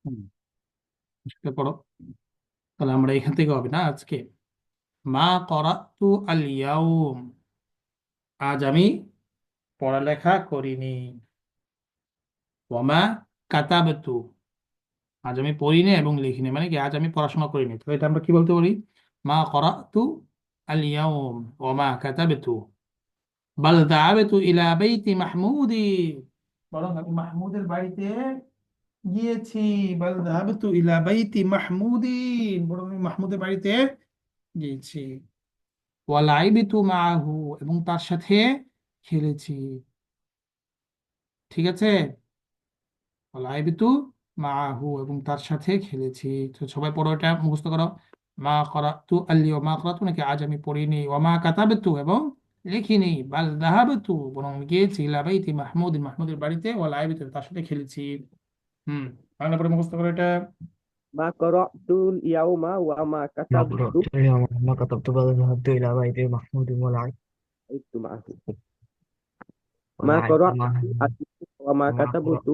হুম, সেটা পড়ো। তাহলে আমরা এখান থেকে হবে না আজকে। মা করাতু আল ইয়াউম, আজ আমি পড়ালেখা করিনি। ওয়ামা কাতাবতু, আজ আমি পড়িনি এবং লিখিনি, মানে কি আজ আমি পড়াশোনা করিনি। তো এটা আমরা কি বলতে পারি? মা করাতু আল ইয়াউম ওয়ামা কাতাবতু বাল যাহাবতু ইলা বাইতি মাহমুদি, বরং আমি মাহমুদের বাড়িতে গিয়েছি। বাল যাহাবতু ইলা বাইতি মাহমুদিন, বরং আমি মাহমুদের বাড়িতে গিয়েছি। ওয়া লাইবিতু মাআহু, এবং তার সাথে খেলেছি। ঠিক আছে, ওয়া লাইবিতু মাআহু, এবং তার সাথে খেলেছি। তো সবাই পড়ো, এটা মুখস্থ করো। মা করাতু আল-ইয়াওম, মা করাতু নাকি আজ আমি পড়িনি, ওয়া মা কাতাবতু এবং লিখিনি, বাল যাহাবতু বরং আমি গিয়েছি, ইলা বাইতি মাহমুদিন মাহমুদের বাড়িতে, ওয়া লাইবিতু তার সাথে খেলেছি। হুম, বাংলা পড়ে মুখস্থ করো এটা। ما قرأت اليوم وما ما كتبت قرأت اليوم ما كتبت بل ذهبت إلى بيت محمود معه. ما ولعبت قرأت معه. وما وما قرأت كتبت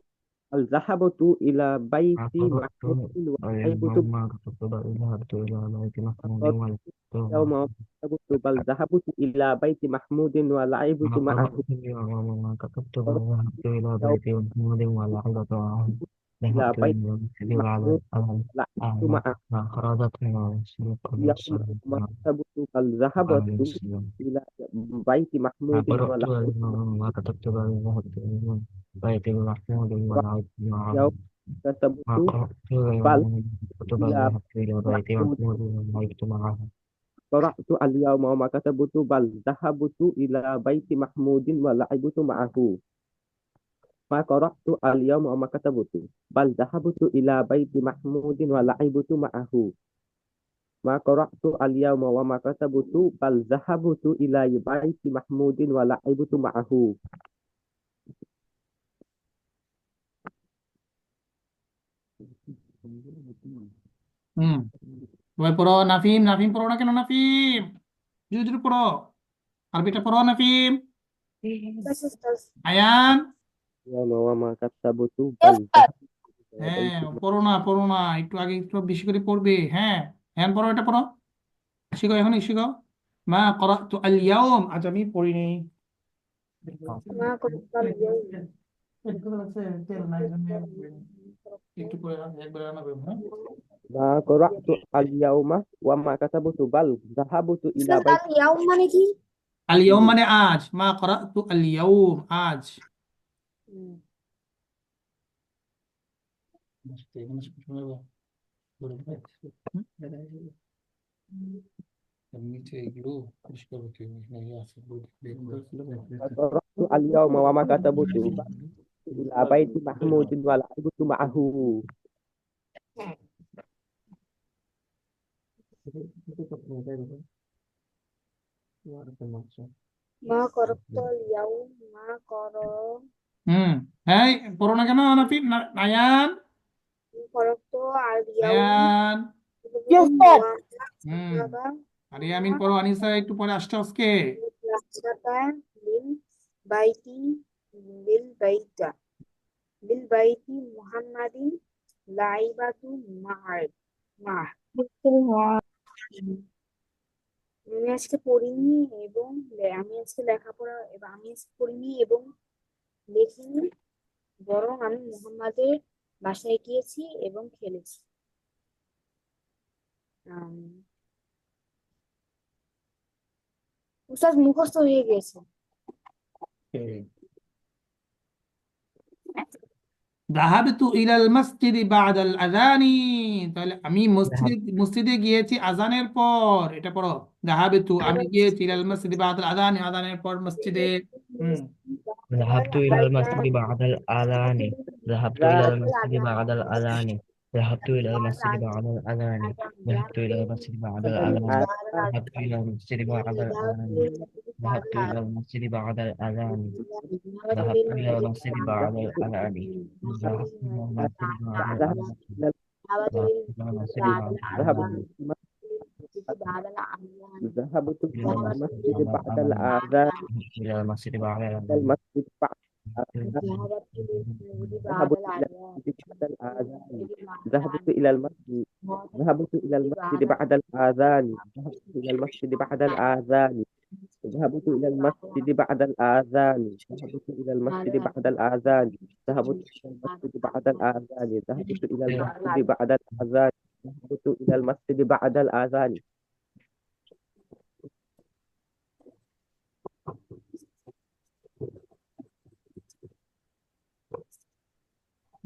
بل ذهبت إلى بيت ما قرأت محمود ولعبت اليوم ما كتبت بل ذهبت إلى بيت محمود قرأت ولعبت اليوم معه. وما كتبت بل ذهبت إلى بيت محمود ولعبت ما معه. قرأت اليوم وما كتبت بل قرأت ذهبت إلى اليوم بيت محمود ولعبت معه. إلى ذهبت إلى بيت المسجد بعد محمود الأذان. ولعبت معه. ما خرجت من المسجد قبل اليوم الصلاة. وما كتبت بل ذهبت عليه السلام. إلى بيت ما محمود قرأت ولعبت اليوم ما كتبت بل ذهبت إلى بيت محمود ولعبت معه. اليوم ما كتبت قرأت بل يوم كتب إلى ذهبت إلى بيت محمود. محمود ولعبت معه. قرأت اليوم وما كتبت بل ذهبت إلى بيت محمود ولعبت معه. ما قرأت اليوم وما كتبت بل ذهبت إلى بيت محمود ولعبت معه. ما قرأت اليوم وما كتبت بل ذهبت إلى بيت محمود ولعبت معه. হুম, সবাই পড়ো। নাফিম, নাফিম পড়ো না কেন? নাফিম জুড়ে জুড়ে পড়ো, আরবিটা পড়ো নাফিম। بس أستاذ. আয়ান, اليوم وما كتبت بل ذهبت إلى হ্যাঁ بيت পড়ো না, পড়ো না, একটু আগে একটু বেশি করে পড়বে। হ্যাঁ, হ্যাঁ পড়ো, এটা পড়ো, শিখো, এখন শিখো। মা করাতু আল ইয়াউম, আজ আমি পড়িনি। ما قرأت اليوم একটু পরে একবার রান্না করবো, হ্যাঁ। ما قرأت اليوم وما كتبت بل ذهبت إلى أستاذ بيت اليوم মানে কি? আল ইয়াউম মানে আজ, মা করাতু আল ইয়াউম আজ। নিচে এগুলো পরিষ্কার হতে হবে, এখানে ইয়ে আছে, বের করে ফেলে قرأت اليوم وما كتبت بل إلى بيت محمود ولعبت معه. ما قرأت اليوم ما قرأت হুম, হ্যাঁ পড়ো না কেন নাফিন? আয়ান, اليوم আয়ান। Yes, sir. হুম, وما আরে আমিন পড়ো, আনিসা একটু পরে আসছে আজকে। بالبيت بالبيت بالبيت محمد لعبة معه আমি আজকে পড়িনি এবং আমি আজকে লেখাপড়া এবং আমি আজকে পড়িনি এবং লেখিনি, বরং আমি মুহাম্মাদের বাসায় গিয়েছি এবং খেলেছি। আম, উস্তাদ মুখস্থ হয়ে গেছে। যাহাবতু ইলাল মসজিদি বাদাল আযানি, তাহলে আমি মসজিদে ذهبت মসজিদে গিয়েছি আজানের পর। এটা পড়ো, যাহাবতু আমি গিয়েছি ইলাল মসজিদি বাদাল আযানি, আজানের পর মসজিদে। হুম, ذهبت إلى المسجد بعد الأذان. ذهبت إلى المسجد بعد الأذان. ذهبت إلى المسجد بعد الأذان. ذهبت إلى المسجد بعد الأذان. ذهبت إلى المسجد بعد الأذان. ذهبت إلى المسجد بعد الأذان. ذهبت إلى المسجد بعد الأذان. ذهبت إلى المسجد بعد ذهبت الأذان. إلى ذهبت إلى المسجد بعد ذهبت الأذان. ذهبت إلى إلى المسجد المسجد بعد بعد الأذان. الآذان. إلى المسجد بعد إلى الأذان. المسجد بعد ذهبت إلى بعد ذهبت إلى العيان المسجد بعد الآذان ذهبت إلى إلى المسجد ذهبت إلى المسجد بعد بعد الآذان ذهبت إلى المسجد بعد الآذان ذهبت إلى المسجد بعد الآذان ذهبت إلى المسجد بعد الآذان ذهبت إلى المسجد بعد الآذان ذهبت إلى المسجد بعد الآذان ذهبت إلى المسجد بعد الآذان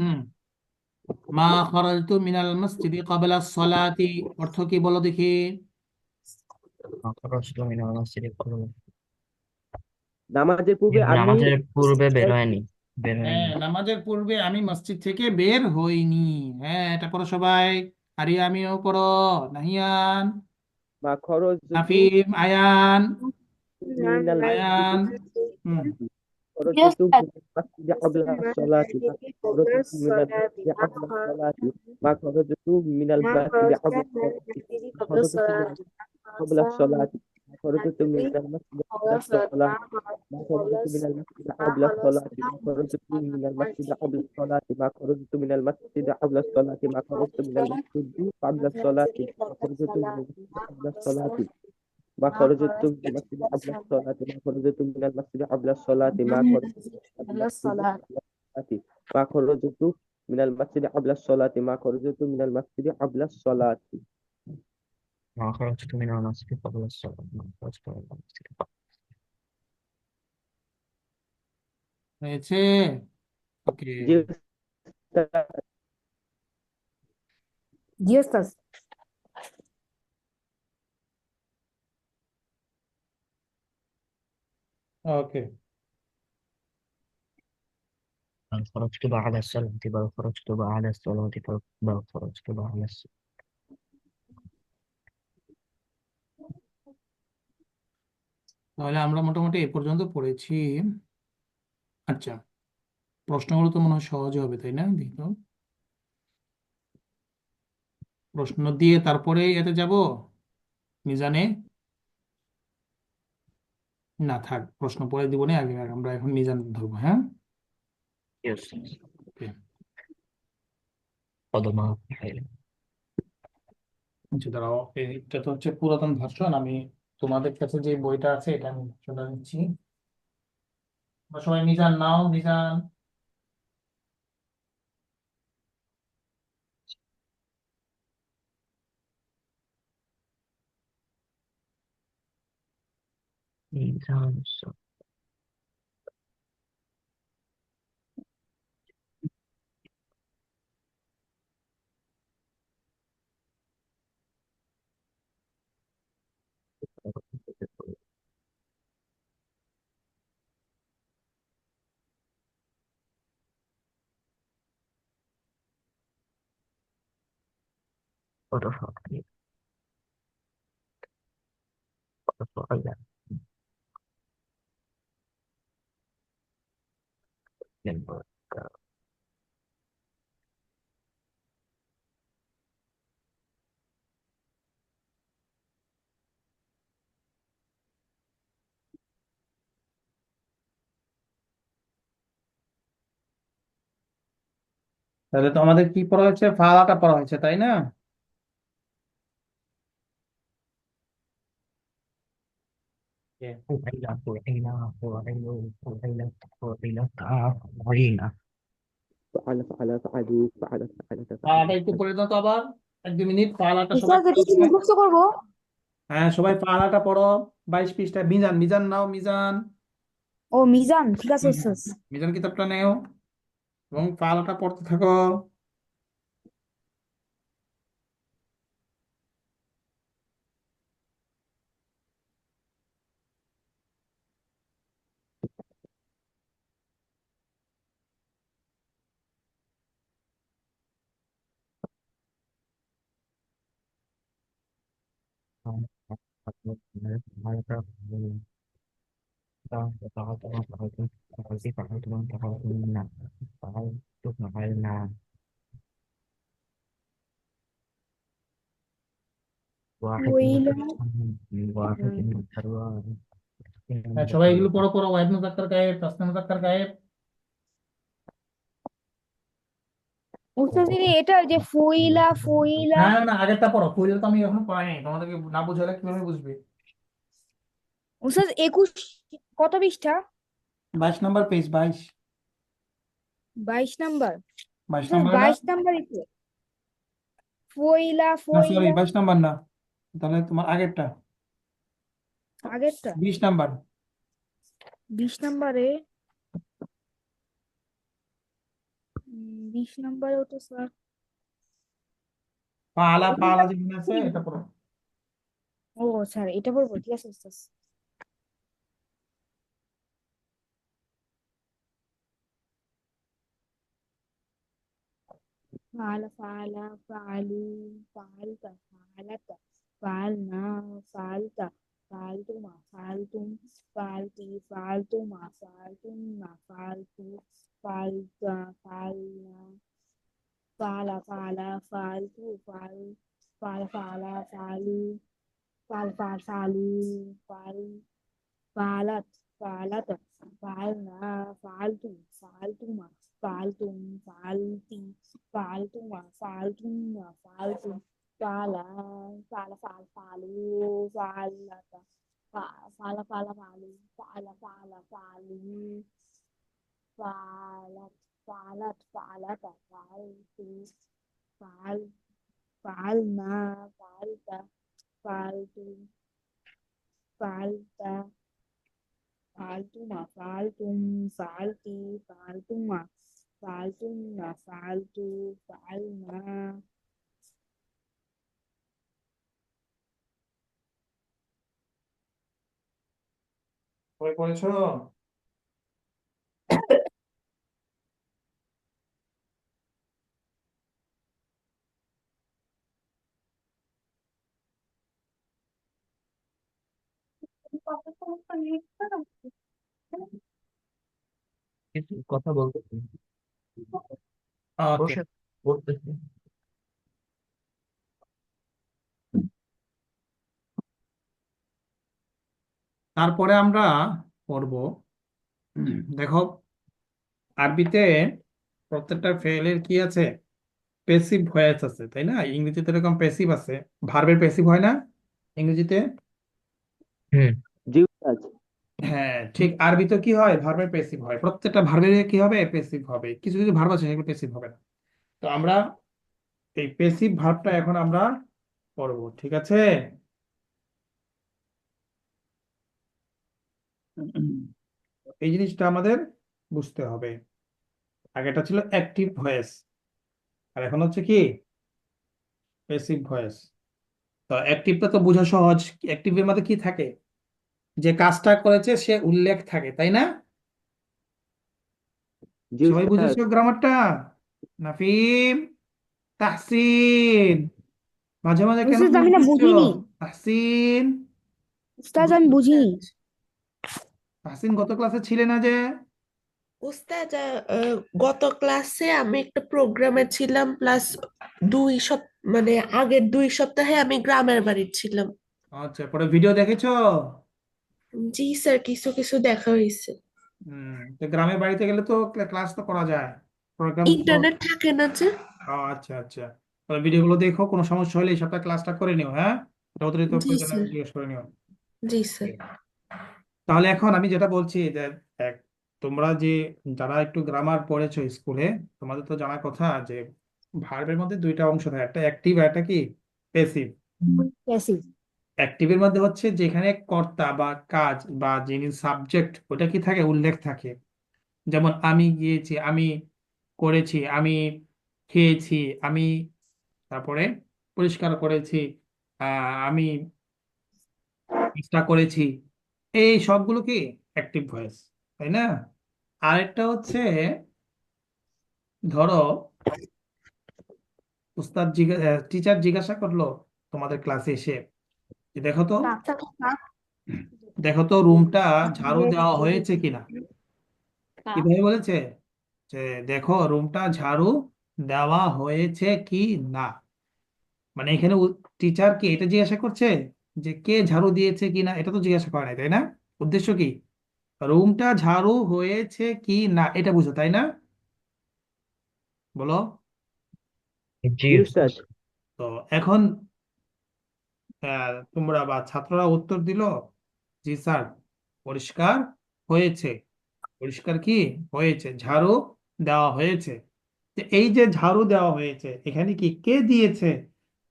হুম মা খরাজতু মিনাল মসজিদি ক্বাবলা সলাতি অর্থ কি বলো দেখি? خرجت من المسجد قبل নামাজের পূর্বে আমি নামাজের পূর্বে বেরোয়নি হ্যাঁ, নামাজের পূর্বে আমি মসজিদ থেকে বের হইনি। হ্যাঁ, এটা পড়ো সবাই। আরিয়া, আমিও পড়ো। নাহিয়ান, মা খরজতু নাফিম, আয়ান, মিনাল আয়ান। হুম خرجت من المسجد قبل الصلاة ما خرجت من المسجد قبل الصلاة ما خرجت من المسجد قبل الصلاة ما خرجت من المسجد قبل الصلاة ما خرجت من المسجد قبل الصلاة ما خرجت من المسجد قبل الصلاة ما خرجت من المسجد قبل الصلاة ما خرجت من المسجد قبل الصلاة ما خرجت من المسجد قبل الصلاة ما خرجت من المسجد قبل الصلاة ما خرجت من المسجد قبل الصلاة ما خرجت من المسجد قبل الصلاة ما خرجت من المسجد قبل الصلاة ما خرجت من المسجد قبل الصلاة ما خرجت من المسجد قبل الصلاة ما خرجت من المسجد قبل হয়েছে। ওকে, জি উস্তাদ। জি ওস্তাদ। ওকে। بل خرجت بعد الصلاة بل خرجت بعد الصلاة بل خرجت بعد الصلاة তাহলে আমরা মোটামুটি এ পর্যন্ত পড়েছি। আচ্ছা, প্রশ্নগুলো তো মনে হয় সহজ হবে, তাই না? দেখি তো। প্রশ্ন দিয়ে তারপরে এতে যাব মিজানে। না থাক, প্রশ্ন পরে দিব না, আগে আমরা এখন মিজান ধরবো। হ্যাঁ, Yes. ওকে। قدما حيلة আচ্ছা, দাঁড়াও, এটা তো হচ্ছে পুরাতন ভার্সন। আমি তোমাদের কাছে যে বইটা আছে এটা আমি চলে দিচ্ছি। তোমরা সবাই মিজান নাও, মিজান। ميزان الصلاة ورفعت ورفعنا للبركة তাহলে তো আমাদের কি পড়া হয়েছে? ফালাটা পড়া হয়েছে, তাই না? Okay. فعيلة فعيلة فعيلة فعيلة فعيلة فعيلة فعل فعل فعلوا فعل فعل ফালাটা فعل একটু পড়ে দাও তো আবার। 1-2 মিনিট ফালাটা সবাই ওস্তাদ, এটা পড়ো কি তো। মুখস্থ করবো? হ্যাঁ, সবাই ফালাটা পড়ো। 22 পৃষ্ঠা। মিজান, মিজান নাও, মিজান। ও মিজান, ঠিক আছে হুম, ওস্তাদ। মিজান কিতাবটা নেও এবং ফালাটা পড়তে থাকো। فعلنا واحد ويل. واحد من الأرواح হ্যাঁ, সবাই এগুলো পড়ো পড়ো। ওয়াহিদ মুজাক্কার গায়েব, তাসনিম মুজাক্কার গায়েব। উস্তাদিনী এটা যে ফুইলা ফুইলা না না না, আগেরটা পড়ো। ফুল তো আমি এখনো পড়াইনি, তোমাদেরকে না বুঝালে কিভাবে বুঝবে? উস্তাদ 21 কত পৃষ্ঠা? 22 নম্বর পেজ, 22। 22 নাম্বার। বাইশ উস্তাদ নম্বরে না? 22 নাম্বারই তো ফুইলা না সরি, ফুইলা 22 নম্বর না, তাহলে তোমার আগেরটা আগেরটা 20 নম্বর। 20 নাম্বারে 20 নাম্বারেও তো স্যার পালা এগুলা পালা যেখানে আছে কি? এটা পড়ো। ও স্যার এটা বলবো, ঠিক আছে উস্তাদ। فعل فعل فعلوا فعلت فعلت فعلنا فعلت فعلتما فعلتم فعلتي فعلتما فعلتن فعلت فعلت فعلنا فعل فعل فعلت فعل فعل فعل فعلوا فعل فعل فعلوا فعل فعلت فعلت فعلنا فعلتم فعلتما فعلتم فعلتي فعلتما فعلتن فعلتم فعل فعل فعل فعلوا فعلت فعل فعل فعلوا فعل فعل فعلوا فعلت فعلت فعلت فعلت فعل فعلنا فعلت فعلتم فعلت فعلتما فعلتم فعلتي فعلتما فعلتن فعلت فعلنا পরে পড়েছো? কিছু কথা বলতেছি, ওর ওকে, সাথে বলতেছি। তারপরে আমরা পড়ব, দেখো আরবিতে প্রত্যেকটা ফেলের কি আছে, প্যাসিভ ভয়েস আছে, তাই না? ইংরেজিতে এরকম প্যাসিভ আছে, ভার্বের প্যাসিভ হয় না ইংরেজিতে? হুম। জি উস্তাদ। হ্যাঁ ঠিক, আরবিতে কি হয়, ভার্বের প্যাসিভ হয়। প্রত্যেকটা ভার্বের কি হবে, প্যাসিভ হবে। কিছু কিছু ভার্ব আছে সেগুলো প্যাসিভ হবে না। তো আমরা এই প্যাসিভ ভার্বটা এখন আমরা পড়বো, ঠিক আছে? এই জিনিসটা আমাদের বুঝতে হবে। আগেটা ছিল অ্যাক্টিভ ভয়েস, আর এখন হচ্ছে কি প্যাসিভ ভয়েস। তো অ্যাক্টিভটা তো বোঝা সহজ। অ্যাক্টিভের মধ্যে কি থাকে, যে কাজটা করেছে সে উল্লেখ থাকে, তাই না? জি সবাই উস্তাদ। বুঝেছো গ্রামারটা? নাফিম, তাহসিন, মাঝে মাঝে কেন উস্তাদ মুখ আমি না দিচ্ছ? বুঝিনি। তাহসিন, উস্তাদ আমি বুঝিনি। তাহসিন গত ক্লাসে ছিলে না যে? উস্তাদ গত ক্লাসে আমি একটা প্রোগ্রামে ছিলাম, প্লাস মানে আগের 2 সপ্তাহে আমি গ্রামের বাড়ি ছিলাম। আচ্ছা, পরে ভিডিও দেখেছো? জি স্যার, কিছু কিছু দেখা হয়েছে। তো গ্রামের বাড়িতে গেলে তো ক্লাস তো করা যায়, প্রোগ্রাম তো। ইন্টারনেট থাকে না যে। আচ্ছা আচ্ছা, তাহলে ভিডিওগুলো দেখো, কোনো সমস্যা হলে এই সপ্তাহে ক্লাসটা করে নিও, হ্যাঁ? এটা অতিরিক্ত জি প্রয়োজনে স্যার। জিজ্ঞেস করে নিও। জি স্যার। তাহলে এখন আমি যেটা বলছি যে, এক, তোমরা যে যারা একটু গ্রামার পড়েছো স্কুলে, তোমাদের তো জানার কথা যে ভার্বের মধ্যে দুইটা অংশ থাকে, একটা অ্যাক্টিভ আর একটা কি প্যাসিভ। প্যাসিভ। অ্যাক্টিভের মধ্যে হচ্ছে যেখানে কর্তা বা কাজ বা যিনি সাবজেক্ট, ওটা কি থাকে, উল্লেখ থাকে। যেমন আমি গিয়েছি, আমি করেছি, আমি খেয়েছি, আমি, তারপরে পরিষ্কার করেছি, আমি চেষ্টা করেছি, এই সবগুলো কি অ্যাক্টিভ ভয়েস, তাই না? আরেকটা হচ্ছে, ধরো উস্তাদ টিচার জিজ্ঞাসা করলো তোমাদের ক্লাসে এসে যে দেখো তো, দেখো তো রুমটা ঝাড়ু দেওয়া হয়েছে কিনা। কিভাবে বলেছে? যে দেখো রুমটা ঝাড়ু দেওয়া হয়েছে কি না। মানে এখানে টিচার কি এটা জিজ্ঞাসা করছে যে কে ঝাড়ু দিয়েছে কিনা, এটা তো জিজ্ঞাসা করে নাই, তাই না? উদ্দেশ্য কি, রুমটা ঝাড়ু হয়েছে কি না এটা বুঝো, তাই না? বলো। জি জি উস্তাদ। উস্তাদ। তো এখন তোমরা বা ছাত্ররা উত্তর দিল, জি স্যার, পরিষ্কার হয়েছে। পরিষ্কার কি হয়েছে, ঝাড়ু দেওয়া হয়েছে। তো এই যে ঝাড়ু দেওয়া হয়েছে, এখানে কি কে দিয়েছে?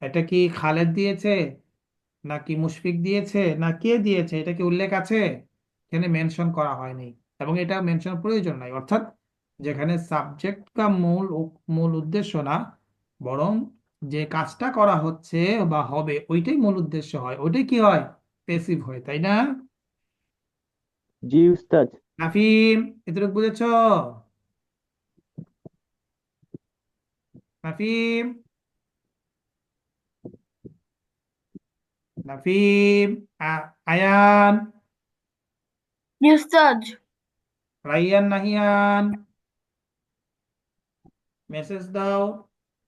এটা কি খালেদ দিয়েছে, নাকি মুশফিক দিয়েছে, না কে দিয়েছে, এটা কি উল্লেখ আছে? এখানে মেনশন করা হয়নি, এবং এটা মেনশন প্রয়োজন নাই। অর্থাৎ যেখানে সাবজেক্ট কা মূল উদ্দেশ্য না, বরং যে কাজটা করা হচ্ছে বা হবে ওইটাই মূল উদ্দেশ্য হয়, ওইটাই কি হয়, পেসিভ হয়, তাই না? জি উস্তাদ। নাফিম, এতটুকু বুঝেছ? নাফিম, নাফিম, আয়ান, জি উস্তাদ। রাইয়ান, নাহিয়ান, মেসেজ দাও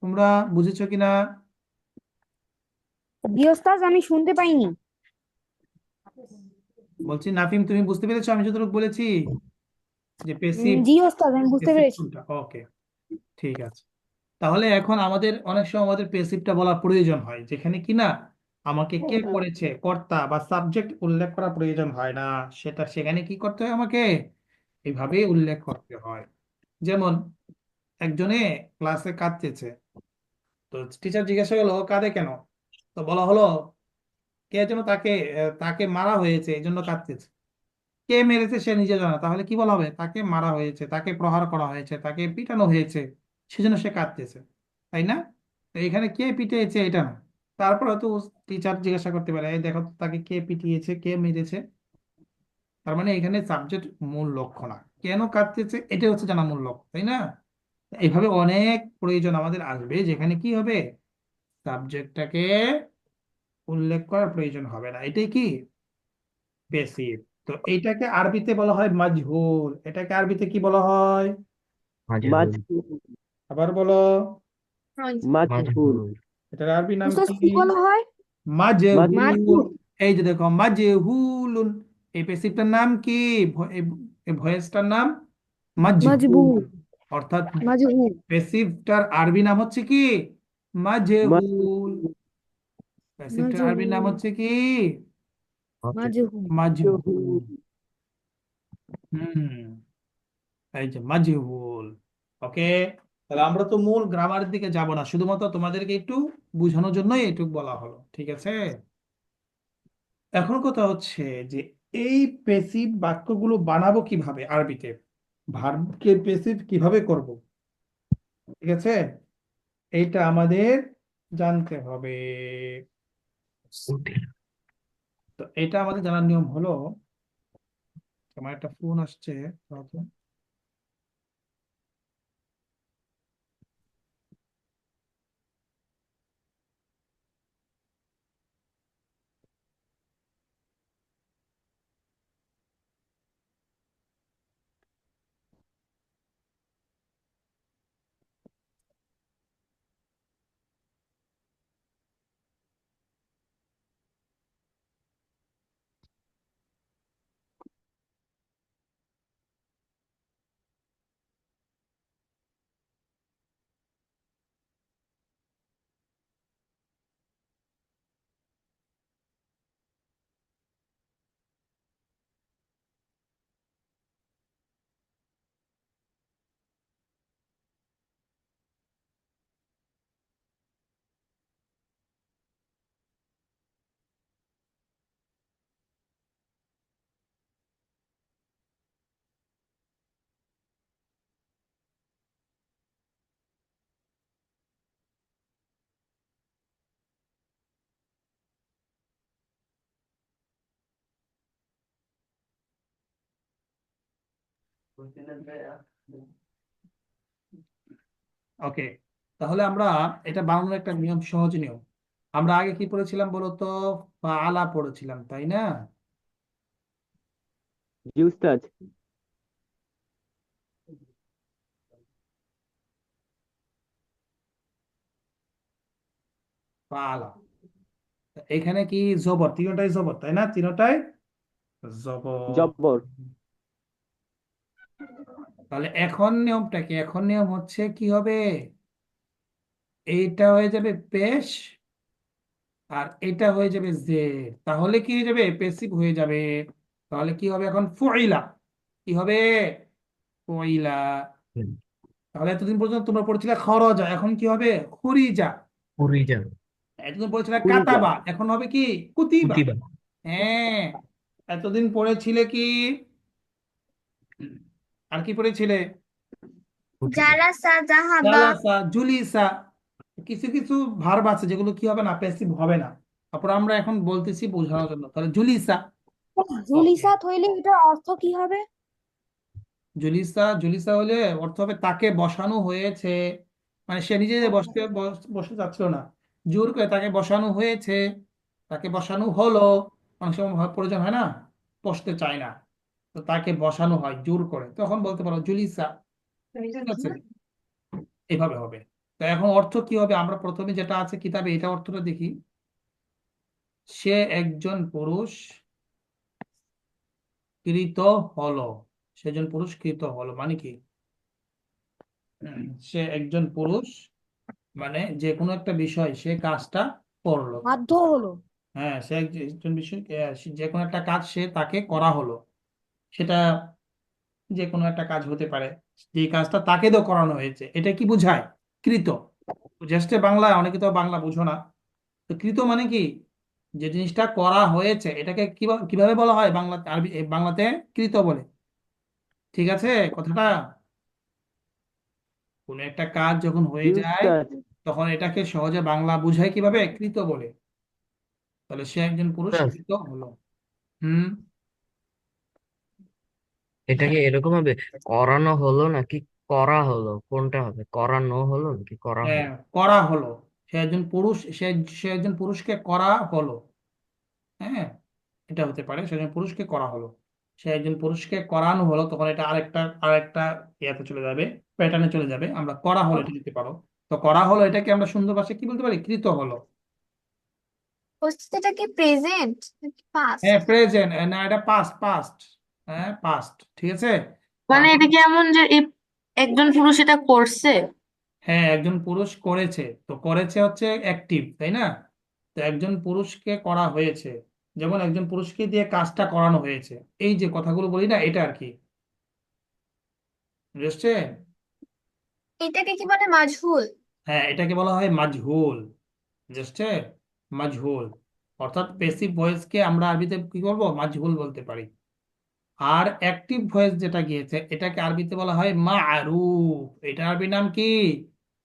তোমরা, বুঝেছো কিনা। জি উস্তাদ, আমি শুনতে পাইনি। বলছি নাফিম, তুমি বুঝতে পেরেছো আমি যতটুকু বলেছি, যে পেসিভ, জি উস্তাদ, আমি বুঝতে পেসিভ পেরেছি। কোনটা? ওকে, ঠিক আছে। তাহলে এখন আমাদের অনেক সময় আমাদের পেসিভটা বলা প্রয়োজন হয়, যেখানে কি না আমাকে কে করেছে, কর্তা বা সাবজেক্ট উল্লেখ করা প্রয়োজন হয় না, সেখানে কি করতে হয়, আমাকে এইভাবে উল্লেখ করতে হয়। যেমন একজনে ক্লাসে কাঁদতেছে, তো টিচার জিজ্ঞাসা করলো ও কাঁদে কেন? তো বলা হলো কে যেন তাকে মারা হয়েছে এই জন্য কাঁদতেছে। কে মেরেছে সে নিজে জানে না। তাহলে কি বলা হবে? তাকে মারা হয়েছে, তাকে প্রহার করা হয়েছে, তাকে পিটানো হয়েছে, সেজন্য সে কাঁদতেছে, তাই না? তো এখানে কে পিটিয়েছে এটা না। তারপর হয়তো টিচার জিজ্ঞাসা করতে পারে, এই দেখো তো তাকে কে পিটিয়েছে, কে মেরেছে। তার মানে এখানে সাবজেক্ট মূল লক্ষ্য না, কেন কাঁদতেছে এটা হচ্ছে জানা মূল লক্ষ্য, তাই না? এইভাবে অনেক প্রয়োজন আমাদের আসবে, যেখানে কি হবে, সাবজেক্টটাকে উল্লেখ করার প্রয়োজন হবে না, এটাই কি, পেসিভ। তো এইটাকে আরবিতে বলা হয় মাজহুর। এটাকে আরবিতে কি বলা হয়? মাজহুল। মাজহুল। আবার বলো। মাজহুল। মাজহুল। এটার আরবি নাম উস্তাদ, কি? কি বলা হয়? মাজহুল। মাজহুর। এই যে দেখো মাজহুলুন, এই পেসিভটার নাম কি? এই ভয়েসটার নাম মাজহুল। মাজবুর। অর্থাৎ মাজহুর। পেসিভটার আরবি নাম হচ্ছে কি, মাজহুল। মাজহুল। প্যাসিভটার আরবি নাম মাজহুর। হচ্ছে কি, ওকে। মাজহুর। মাজহুল। হুম, এই যে মাজহুল। ওকে, তাহলে আমরা তো মূল গ্রামারের দিকে যাব না, শুধুমাত্র তোমাদেরকে একটু বোঝানোর জন্যই এটুকু বলা হলো, ঠিক আছে? এখন কথা হচ্ছে যে এই পেসিভ বাক্যগুলো বানাবো কিভাবে আরবিতে, ভার্বকে পেসিভ কিভাবে করব, ঠিক আছে? এইটা আমাদের জানতে হবে। ওকে। তো এটা আমাদের জানার নিয়ম হলো, আমার একটা ফোন আসছে। ওকে, তাহলে আমরা এটা বানানোর একটা নিয়ম, সহজ নিয়ম। আমরা আগে কি পড়েছিলাম বলো তো? ফাআলা পড়েছিলাম, তাই না? জি উস্তাদ। ফাআলা। এখানে কি জবর, তিনটাই জবর, তাই না? তিনটাই জবর। জবর। তাহলে এখন নিয়মটা কি? এখন নিয়ম হচ্ছে কি হবে, এইটা হয়ে যাবে পেশ, আর এটা হয়ে যাবে জের। তাহলে কি হয়ে যাবে? পেসিভ হয়ে যাবে। তাহলে কি হবে এখন? ফুইলা। কি হবে? ফুইলা। তাহলে এতদিন পর্যন্ত তোমরা পড়েছিলে খরজা, এখন কি হবে? খুরিজা। উড়িজা, এতদিন পড়েছিলে খুরিজা কাতাবা, এখন হবে কি? কুতিবা। কুতিবা, হ্যাঁ। এতদিন পড়েছিলে কি? আর কি পড়েছিলে? কুতিবা। জালাসা জাহাবা জালাসা, জুলিসা। কিছু কিছু ভার্ব আছে যেগুলো কি হবে না? প্যাসিভ হবে না। তারপর আমরা এখন বলতেছি বোঝানোর জন্য। তাহলে জুলিসা। ওকে। জুলিসাত হইলে এটার অর্থ কি হবে? জুলিসা, জুলিসা হলে অর্থ হবে তাকে বসানো হয়েছে। মানে সে নিজে যে বসতে চাচ্ছিল না, জোর করে তাকে বসানো হয়েছে, তাকে বসানো হলো। অনেক সময় প্রয়োজন হয় না, বসতে চায় না, তো তাকে বসানো হয় জোর করে, তখন বলতে পারো জুলিসা। ঠিক আছে, এভাবে হবে। তো এখন অর্থ কি হবে? আমরা প্রথমে যেটা আছে কিতাবে এটা অর্থটা দেখি। সে একজন পুরুষ কৃত হলো। সেজন পুরুষ কৃত হলো মানে কি? সে একজন পুরুষ মানে যে কোনো একটা বিষয় সে কাজটা করলো। বাধ্য হলো। হ্যাঁ, সে একজন বিষয়, যে কোনো একটা কাজ সে তাকে করা হলো। সেটা যে কোনো একটা কাজ হতে পারে, যে কাজটা তাকে তো করানো হয়েছে, এটা কি বোঝায়? কৃত। জাস্ট বাংলা, অনেকে তো বাংলা বুঝো না। তো কৃত মানে কি? যে জিনিসটা করা হয়েছে এটাকে কিভাবে কিভাবে বলা হয় বাংলাতে? আরবি বাংলাতে কৃত বলে। ঠিক আছে কথাটা? কোনো একটা কাজ যখন হয়ে যায় উস্তাদ তখন এটাকে সহজে বাংলা বুঝায় কিভাবে? কৃত বলে। তাহলে সে একজন পুরুষ ব্যাস, কৃত হলো। হুম। এটাকে এরকম হবে, করানো হলো নাকি করা হলো, কোনটা হবে? করানো হলো নাকি করা হ্যাঁ, হলো? করা হলো। সে একজন পুরুষ, সে একজন পুরুষকে করা হলো। হ্যাঁ, এটা হতে পারে সে একজন পুরুষকে করা হলো। সে একজন পুরুষকে করানো হলো, তখন এটা আরেকটা আরেকটা ইয়াতে চলে যাবে, প্যাটার্নে চলে যাবে। আমরা করা হলো এটা দিতে পারো। তো করা হলো এটাকে আমরা সুন্দর ভাষায় কি বলতে পারি? কৃত হলো। এটা কি প্রেজেন্ট নাকি পাস্ট? হ্যাঁ, প্রেজেন্ট না, এটা পাস্ট, পাস্ট। হ্যাঁ, পাস্ট। ঠিক আছে। তো মানে এটা কি এমন যে একজন পুরুষ এটা করছে? হ্যাঁ, একজন পুরুষ করেছে, তো করেছে হচ্ছে অ্যাক্টিভ, তাই না? তো একজন পুরুষকে করা হয়েছে, যেমন একজন পুরুষকে দিয়ে কাজটা করানো হয়েছে। এই যে কথাগুলো বলি না, এটা আর কি। বুঝছে? এটাকে কি বলে? মাজহুল। হ্যাঁ, এটাকে বলা হয় মাজহুল। বুঝছে? মাজহুল। অর্থাৎ পেসিভ ভয়েসকে আমরা আরবিতে কি বলবো? মাজহুল বলতে পারি। আর অ্যাক্টিভ ভয়েস যেটা গিয়েছে এটাকে আরবিতে বলা হয় মা'রুফ। এটা আরবি নাম কি?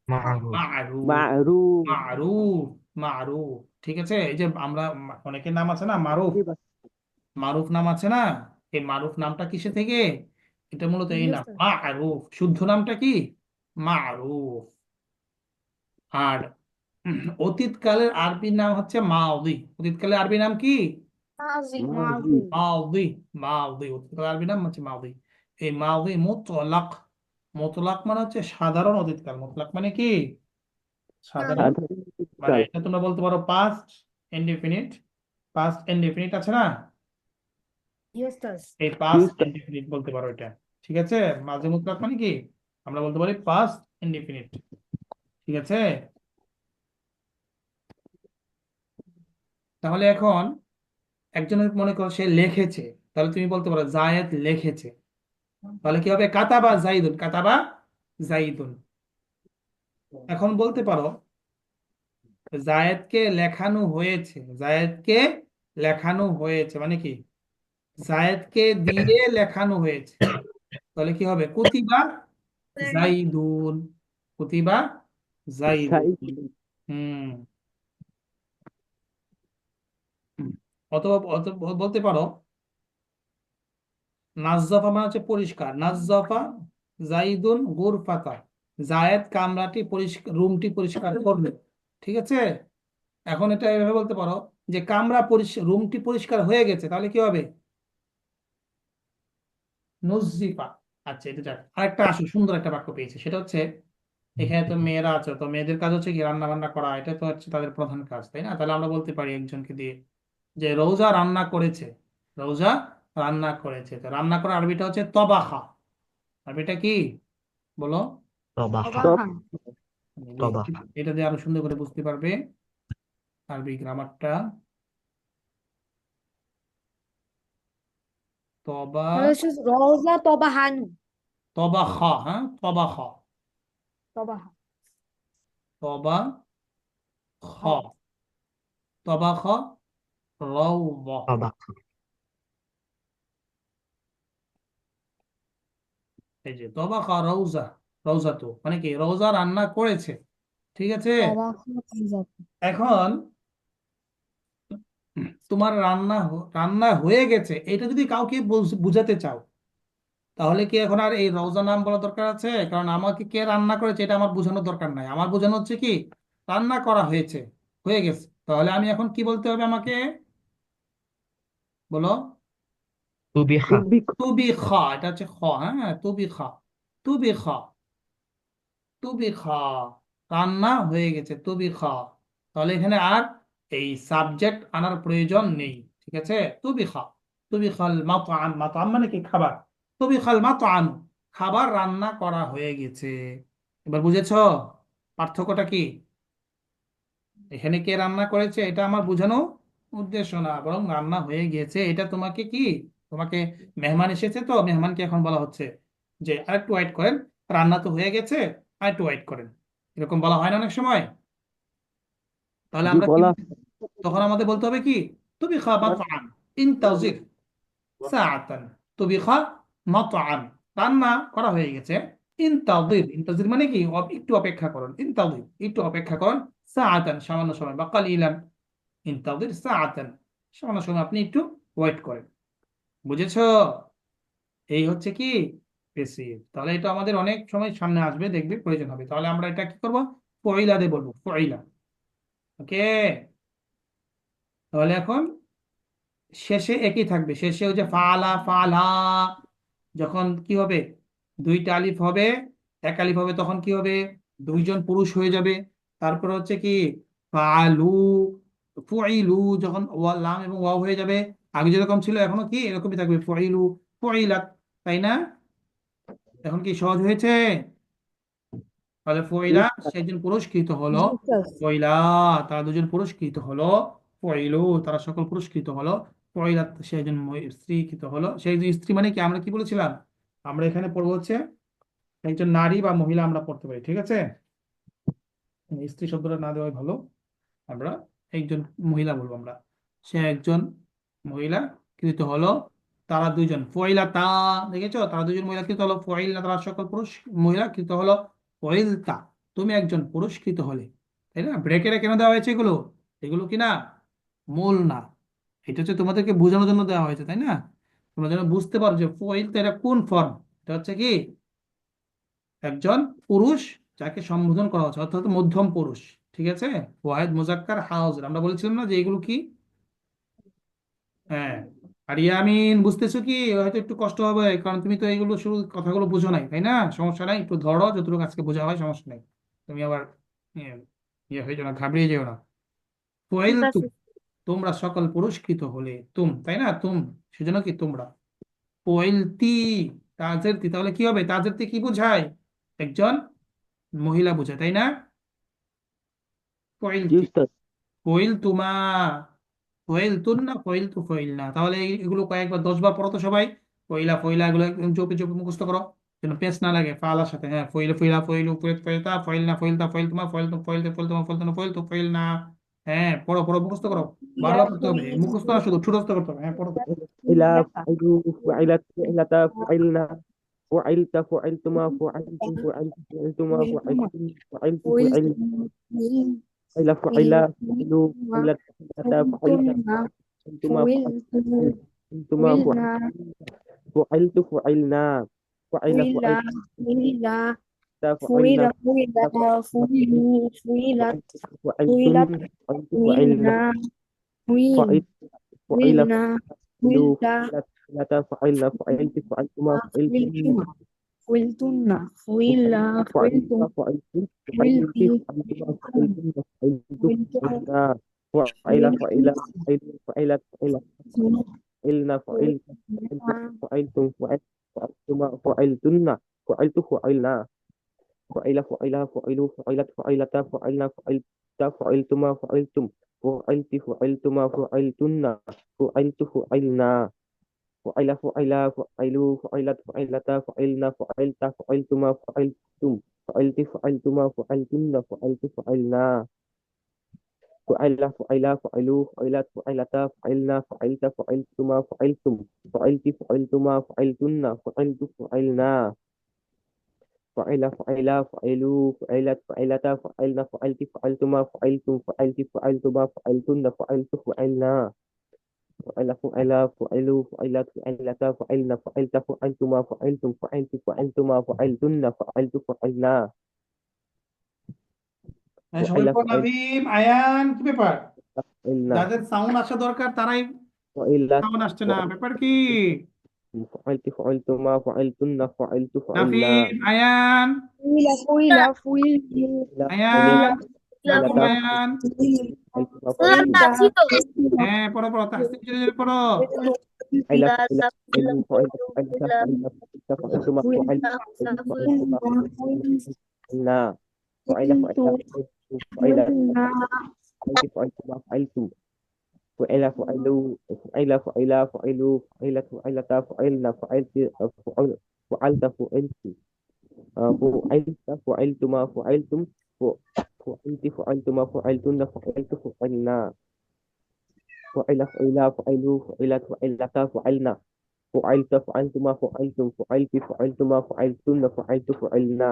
মারুফ। মা'রুফ। মারুফ মারুফ। মারুফ। ঠিক আছে। এই যে আমরা অনেকের নাম আছে না মারুফ, মারুফ নাম আছে না? এই মারুফ নামটা কিসে থেকে? এটা মূলত এই নাম মারুফ, শুদ্ধ নামটা কি? মারুফ। আর অতীতকালের আরবি নাম হচ্ছে মাউদি। অতীতকালের আরবি নাম কি? মাজি মাজি মাজি। মাউদি। মাউদি, অতীতকালের আরবি নাম হচ্ছে মাউদি। এই মাউদি মুতলাক। মুতলাক মানে হচ্ছে সাধারণ অতীতকাল। মুতলাক মানে কি? সাধারণ। সাধারণ মানে কাল এটা তোমরা বলতে পারো পাস্ট ইনডিফিনিট। পাস্ট ইনডিফিনিট আছে না? ইউস্তাস। এই পাস্ট উস্তাদ ইনডিফিনিট বলতে পারো এটা। ঠিক আছে। মাঝে মুতলাক মানে কি? আমরা বলতে পারি পাস্ট ইনডিফিনিট। ঠিক আছে। তাহলে এখন একজনের মনে করো সে লিখেছে, তাহলে তুমি বলতে পারো জায়েদ লিখেছে। তাহলে কি হবে? কাতাবা জাইদুন। কাতাবা জাইদুন। এখন বলতে পারো জায়েদকে লেখানো হয়েছে। জায়েদকে লেখানো হয়েছে মানে কি? জায়েদকে দিয়ে লেখানো হয়েছে। তাহলে কি হবে? কুতিবা জাইদুন। কুতিবা জাইদুন। সাইদ হুম। অথবা অথবা বলতে পারো নাজ্জাফা মানে হচ্ছে পরিষ্কার। নাজ্জাফা জাইদুন গুরফাতা। জায়েদ কামরাটি পরিষ্কার, রুমটি পরিষ্কার করলো। ঠিক আছে। এখন এটা এভাবে বলতে পারো যে কামরা পরিষ্কার, রুমটি পরিষ্কার হয়ে গেছে। তাহলে কি হবে? নুজিফা। আচ্ছা, এটা যাক। আরেকটা আসো, সুন্দর একটা বাক্য পেয়েছি, সেটা হচ্ছে এখানে তো মেয়েরা আছে, তো মেয়েদের কাজ হচ্ছে কি? রান্না বান্না করা, এটা তো হচ্ছে তাদের প্রধান কাজ, তাই না? তাহলে আমরা বলতে পারি একজনকে দিয়ে যে রৌজা রান্না করেছে। রৌজা রান্না করেছে। তো রান্না করা আরবিটা হচ্ছে তবাখা। আরবিটা কি? বলো। তবাহা। অবাহা। طبخ এটা দিয়ে আরো সুন্দর করে বুঝতে পারবে আরবি গ্রামারটা। তবা তাহলে হচ্ছে রওজা তবাহানু, তবাখা, হ্যাঁ তবাখা, তবাহা, তবা খ, হ, তবাখ রওযা। طبخ এই যে তবাখা রওজা, রওজা তো মানে কি রওজা রান্না করেছে, ঠিক আছে। তবাখা রওজাতু। এখন তোমার রান্না হয়ে গেছে এটা যদি কাউকে বুঝাতে চাও, তাহলে কি এখন আর এই রওজা নাম বলা দরকার আছে? কারণ আমাকে কে রান্না করেছে এটা আমার বোঝানোর দরকার নাই, আমার বোঝানো হচ্ছে কি রান্না করা হয়েছে, হয়ে গেছে। তাহলে আমি এখন কি বলতে হবে আমাকে, বলো। طبخ তুবি তুবি খা, এটা হচ্ছে খ, হ্যাঁ তুবি খা, তুবি খা, তুবি খা, রান্না হয়ে গেছে তুবি খা। তাহলে এখানে আর এই সাবজেক্ট আনার প্রয়োজন নেই, ঠিক আছে। তুবি খা, তুবি খাল মাতআম, মাতআম মানে কি খাবার, তুবি খাল মাতআম, খাবার রান্না করা হয়ে গেছে। এবার বুঝেছো পার্থক্যটা কি? এখানে কে রান্না করেছে এটা আমার বোঝানো উদ্দেশ্য না, বরং রান্না হয়ে গিয়েছে এটা তোমাকে কি, তোমাকে মেহমান এসেছে তো মেহমানকে এখন বলা হচ্ছে যে আরেকটু ওয়েট করেন, রান্না তো হয়ে গেছে, আরেকটু ওয়েট করেন, এরকম বলা হয় না অনেক সময়? তাহলে জি আমরা কি বলা তখন আমাদের বলতে হবে কি, তুমি খা মাতআম ইনতাজির সাআতান, তুমি খা মাতআম, রান্না করা হয়ে গেছে, ইনতাজির, ইনতাজির মানে কি একটু অপেক্ষা করুন, ইনতাজির একটু অপেক্ষা করুন, সাআতান সামান্য সময়, বা কালিলান, ইনতাজির সাআতান সামান্য সময় আপনি একটু ওয়েট করেন। বুঝেছো? এই হচ্ছে কি পেসিভ। তাহলে এটা আমাদের অনেক সময় সামনে আসবে, দেখবে প্রয়োজন হবে, তাহলে আমরা এটা কি করবো, ফয়লা দিয়ে বলবো, ফয়লা। ওকে, তাহলে এখন শেষে একই থাকবে, শেষে ওই যে ফালা ফালা, যখন কি হবে দুইটা আলিফ হবে, এক আলিফ হবে, তখন কি হবে দুইজন পুরুষ হয়ে যাবে। তারপর হচ্ছে কি ফালু, ফুইলু, যখন লাম এবং ওয়াও হয়ে যাবে, আগে যেরকম ছিল এখনো কি এরকমই থাকবে, ফুইলু, ফুইলাত, তাই না? এখন কি সহজ হয়েছে? তাহলে জি ফয়লা সেজন পুরস্কৃত হলো, জি স্যার। ফয়লা তারা দুজন পুরস্কৃত হলো, ফয়লু তারা সকল পুরস্কৃত হলো, ফয়লা সেজন স্ত্রীকৃত হলো। সেই যে স্ত্রী মানে কি আমরা কি বলেছিলাম, আমরা এখানে পড়বো হচ্ছে একজন নারী বা মহিলা আমরা পড়তে পারি, ঠিক আছে। স্ত্রী শব্দটা না দেওয়াই ভালো, আমরা একজন মহিলা বলবো আমরা, সে একজন মহিলা কৃত হলো, তারা দুইজন ফয়লা তা, দেখেছো তারা দুজন মহিলা কৃত হলো, ফয়লা তারা সকল পুরুষ মহিলা কৃত হলো, ফয়লতা তুমি একজন পুরস্কৃত হলে, তাই না? ব্রেকেরে কেন দেওয়া হয়েছে এগুলো, এগুলো কি না মূল না, এটা হচ্ছে তোমাদেরকে বোঝানোর জন্য দেওয়া হয়েছে, তাই না? তোমরা যেন বুঝতে পারো যে ফয়লতা এটা কোন ফর্ম, এটা হচ্ছে কি একজন পুরুষ যাকে সম্বোধন করা হচ্ছে, অর্থাৎ মধ্যম পুরুষ, ঠিক আছে। ওয়াহেদ মুজাক্কার হাউজ, আমরা বলেছিলাম না যে এগুলো কি, হ্যাঁ। আর ইয়ামিন বুঝতেছো কি, হয়তো একটু কষ্ট হবে কারণ তুমি তো এইগুলো শুরু কথাগুলো বুঝো নাই, তাই না? সমস্যা নাই, একটু ধরো যতটুকু আজকে বোঝা হয়, সমস্যা নাই। তুমি আবার ইয়ে ইয়ে হয়ে যাও না, ঘাবড়িয়ে যেও না। ফুয়াইল ঠিক তু, আছে। তোমরা সকল পুরস্কৃত হলে, তাই না সেজন্য কি তোমরা, ফুয়াইল তি, তাজের তি, তাহলে কি হবে তাজের তি কি বোঝায়, একজন মহিলা বোঝায়, তাই না? ফুয়াইল জি তি, স্যার ফুয়াইল তুমা, ফয়েল তুন না ফয়েল তু ফয়েল না, তাহলে এগুলো কয়েকবার 10 বার পড়ো তো সবাই, ফয়লা ফয়লা এগুলো একদম চোপে চোপে মুখস্থ করো, যেন পেঁচ না লাগে ফালার সাথে। হ্যাঁ ফয়লা ফয়লা ফয়লু ফয়েল ফয়েলতা ফয়েল না ফয়েলতা ফয়েল তোমা ফয়েল তো ফয়েল ফয়েল তোমা ফয়েল তো ফয়েল তো ফয়েল না। হ্যাঁ পড়ো পড়ো মুখস্থ করো, বারবার পড়তে হবে, মুখস্থ না শুধু ঠুটস্থ করতে হবে, হ্যাঁ পড়ো। ইলা ফাইলু ফাইলাত ফাইলাতা ফাইলনা ফাইলতা ফাইলতুমা ফাইলতুম ফাইলতু ফাইলতুমা ফাইলতুম ফাইলতু ফাইল ফাইলা ফাইলা ফাইলু ফাইলাত ফাইলাতা ফাইলতা ফাইলতুমা ফাইলতুমা ফাইলতু ফাইলনা ফাইলা ফাইলতা ফাইলনা ফাইলতুন ফাইলতু ফাইলনা فعل فعل فعل فعلت فعلنا فعلت فعلتما فعلتن فعلت فعلت فعلت فعلتما فعلتن فعلت فعلنا فعل فعل فعل فعلت فعلنا فعلت فعلتم فعلت فعلتما فعلتن فعلت فعلنا فعل فعلا فعلوا فعلت فعلتا فعلنا فعلت فعلتما فعلتم فعلت فعلتما فعلتن فعلت فعلنا فعل فعلا فعلوا فعلت فعلتا فعلنا فعلت فعلتما فعلتم فعلت فعلتما فعلتن فعلت فعلنا فعل فعلا فعلوا فعلت فعلتا فعلنا فعلت فعلتما فعلتم فعلت فعلتما فعلتن فعلت فعلنا فعل فعلا فعلوا فعلت فعلتا فعلنا فعلت فعلتما فعلتم فعلت فعلتما فعلتن فعلت فعلنا فعل فعلا فعلوا فعلت فعلتا فعلنا فعلت فعلتما فعلتم فعلت فعلتما فعلتن فعلت فعلنا সবাই فعل পড়, فعل নাবিম, আয়ান, কি ব্যাপার? فعلنا যাদের সাউন্ড আসা দরকার তারাই فعلت সাউন্ড আসছে না, ব্যাপার কি? فعلت فعلتما فعلتن فعلت فعلنا নাফিম, আয়ান, ফুইলা ফুইলা আয়ান, নাফিম, فعلتا আয়ান, فعلتما ফুইলা فعلتم আছি তো। হ্যাঁ পড়ো পড়ো, তাহসিন জোরে জোরে পড়ো। فعل فعل فعلوا فعلت فعلتا فعلنا فعلت فعلتما فعلت فعلتما فعلنا فعل فعل فعل فعلت فعلتما فعلتم فعل فعلوا فعل فعلا فعلوا فعلت فعلتا فعلنا فعلت فعلت فعلت فعلت فعلتما فعلتم فعلت فعلتما فعلتن فعلت فعلنا فعل فعلا فعلوا فعلت فعلتا فعلنا فعلت فعلتما فعلتم فعلت فعلتما فعلتن فعلت فعلنا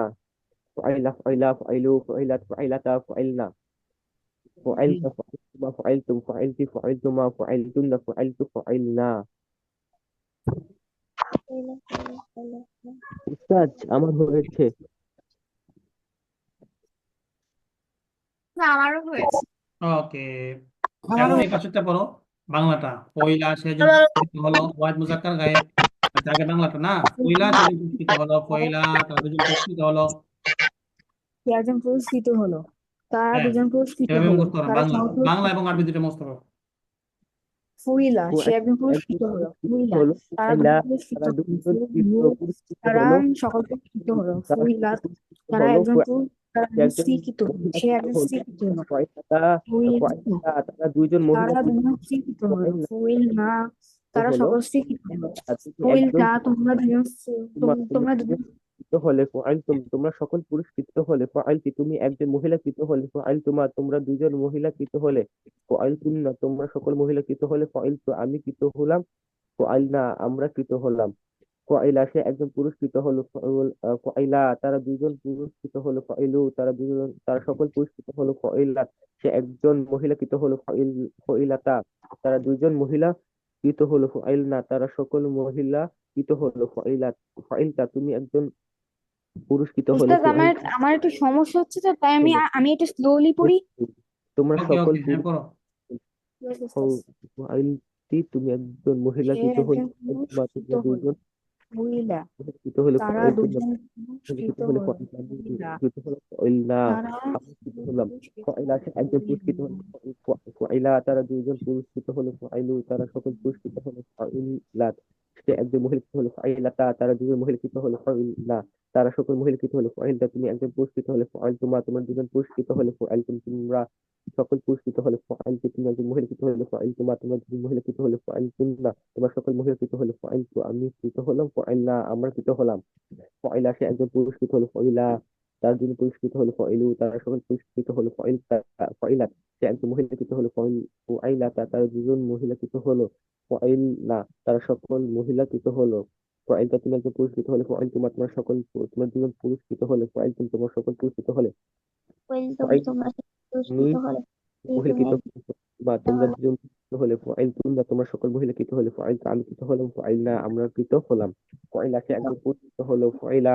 فعل فعلا فعلوا فعلت فعلتا فعلنا فعلت فعلتما فعلتم فعلت فعلتما فعلتن فعلت فعلنا উস্তাদ আমার হয়েছে না, আমারও হয়েছে। ওকে, এখন এই পাশেরটা পড়ো, বাংলাটা। পয়লা সেজন আমারও পুরস্কৃত হলো, ওয়াহিদ মুজাক্কার গায়েব। আচ্ছা, আগে বাংলাটা না, পয়লা সেজন পুরস্কৃত হলো, পয়লা তারা দুজন পুরস্কৃত হলো। একজন পুরস্কৃত হলো, তারা হ্যাঁ, দুজন পুরস্কৃত এভাবে হলো, মুখস্থ করো, তারা বাংলা সংস্কৃত বাংলা এবং আরবি দুটো মুখস্থ করো। ফুইলা সে একজন একজন পুরস্কৃত হলো, ফুইলা হলো তারা পয়লা দুজন পুরস্কৃত তারা হলো, দুজন পুরস্কৃত তারা হলো সকল পুরস্কৃত হলো, তারা ফুইলা পুরস্কৃত তারা হলো একজন তারা সে একজন স্ত্রীকৃত হলো, সে মহিলা একজন হলো স্ত্রীকৃত হলো, পয়লা ফুইলা তারা দুইজন মহিলা তারা দুজন স্ত্রীকৃত হলো, ফুইলা তারা হলো সকল স্ত্রীকৃত হলো, আর তুমি একজন ফুইলটা তোমরা দুজন তোমরা তোমরা দুজন পুরস্কৃত হলে ফাইলতুম তোমরা সকল পুরস্কৃত হলে ফাইলতি তুমি একজন মহিলাকৃত হলে ফাইলতুমা তোমরা দুজন মহিলাকৃত হলে ফাইলতুন্না তোমরা সকল মহিলাকৃত হলে ফাইলতু আমি কৃত হলাম ফাইলনা আমরা কৃত হলাম ফাইলা সে একজন পুরস্কৃত হলো ফাইলা তারা দুজন পুরস্কৃত হলো ফাইলু তারা সকল পুরস্কৃত হলো ফাইলা সে একজন মহিলাকৃত হলো ফাইলাতা তারা দুজন মহিলা কৃত হলো ফাইলনা তারা সকল মহিলা কৃত হলো ফাইলতা তুমি একজন পুরস্কৃত হলে উস্তাদ আমার আমার একটু সমস্যা হচ্ছে, তো তাই আমি একটু স্লোলি পড়ি। তোমরা ওকে সকল ওকে, হ্যাঁ পড়ো। ফাইলতি তুমি একজন মহিলা সে কৃত হলে একজন তোমরা পুরস্কৃত দুজন হলো, ফুইলা কৃত হলে তারা ফাইলতুম দুজন কৃত পুরস্কৃত হলে হলো, ফুইলা কৃত হলো ফাইলনা তারা আমি কৃত হলাম পুরস্কৃত ফাইলা সে একজন পুরস্কৃত হলো ফাইলা তারা দুজন পুরস্কৃত হলো ফাইলু তারা সকল পুরস্কৃত হলো ফাইলাত সে একজন মহিলাকৃত হলো ফাইলাতা তারা দুজন মহিলাকৃত হলো ফাইলা তারা সকল মহিলাকৃত হলো ফাইলতা তুমি একজন পুরস্কৃত হলে ফাইলতুমা তোমার দুজন পুরস্কৃত হলে ফাইলতুম তোমরা সকল পুরস্কৃত হলে ফাইলতু তুমি একজন মহিলাকৃত হলে ফাইলতুমা তোমার দুজন মহিলাকৃত হলে ফাইলতুন্না তোমার সকল মহিলাকৃত হলে ফাইলতু আমি কৃত হলাম ফাইলনা আমরা কৃত হলাম ফয়লা সে একজন পুরস্কৃত হলো ফয়লা তার জন্য পুরস্কৃত হলো ফয়লু তারা সকল পুরস্কৃত হলো ফয়লা সে একজন মহিলাকৃত হলো ফয়লা তারা দুজন মহিলাকৃত হলো ফয়লা তারা সকল মহিলাকৃত হলো ফয়লা তুমি একজন পুরস্কৃত হলে ফয়ল তোমার সকল তোমার দুজন পুরস্কৃত হলে ফয়ল তোমার সকল পুরস্কৃত হলে ফয়ল তুমি মহিলাকৃত বা তোমরা দুজন কৃত হলে ফয়ল তোমরা সকল মহিলাকৃত হলে ফয়ল আমি কৃত হলাম ফয়লা আমরা কৃত হলাম ফয়লা সে একজন পুরস্কৃত হলো ফয়লা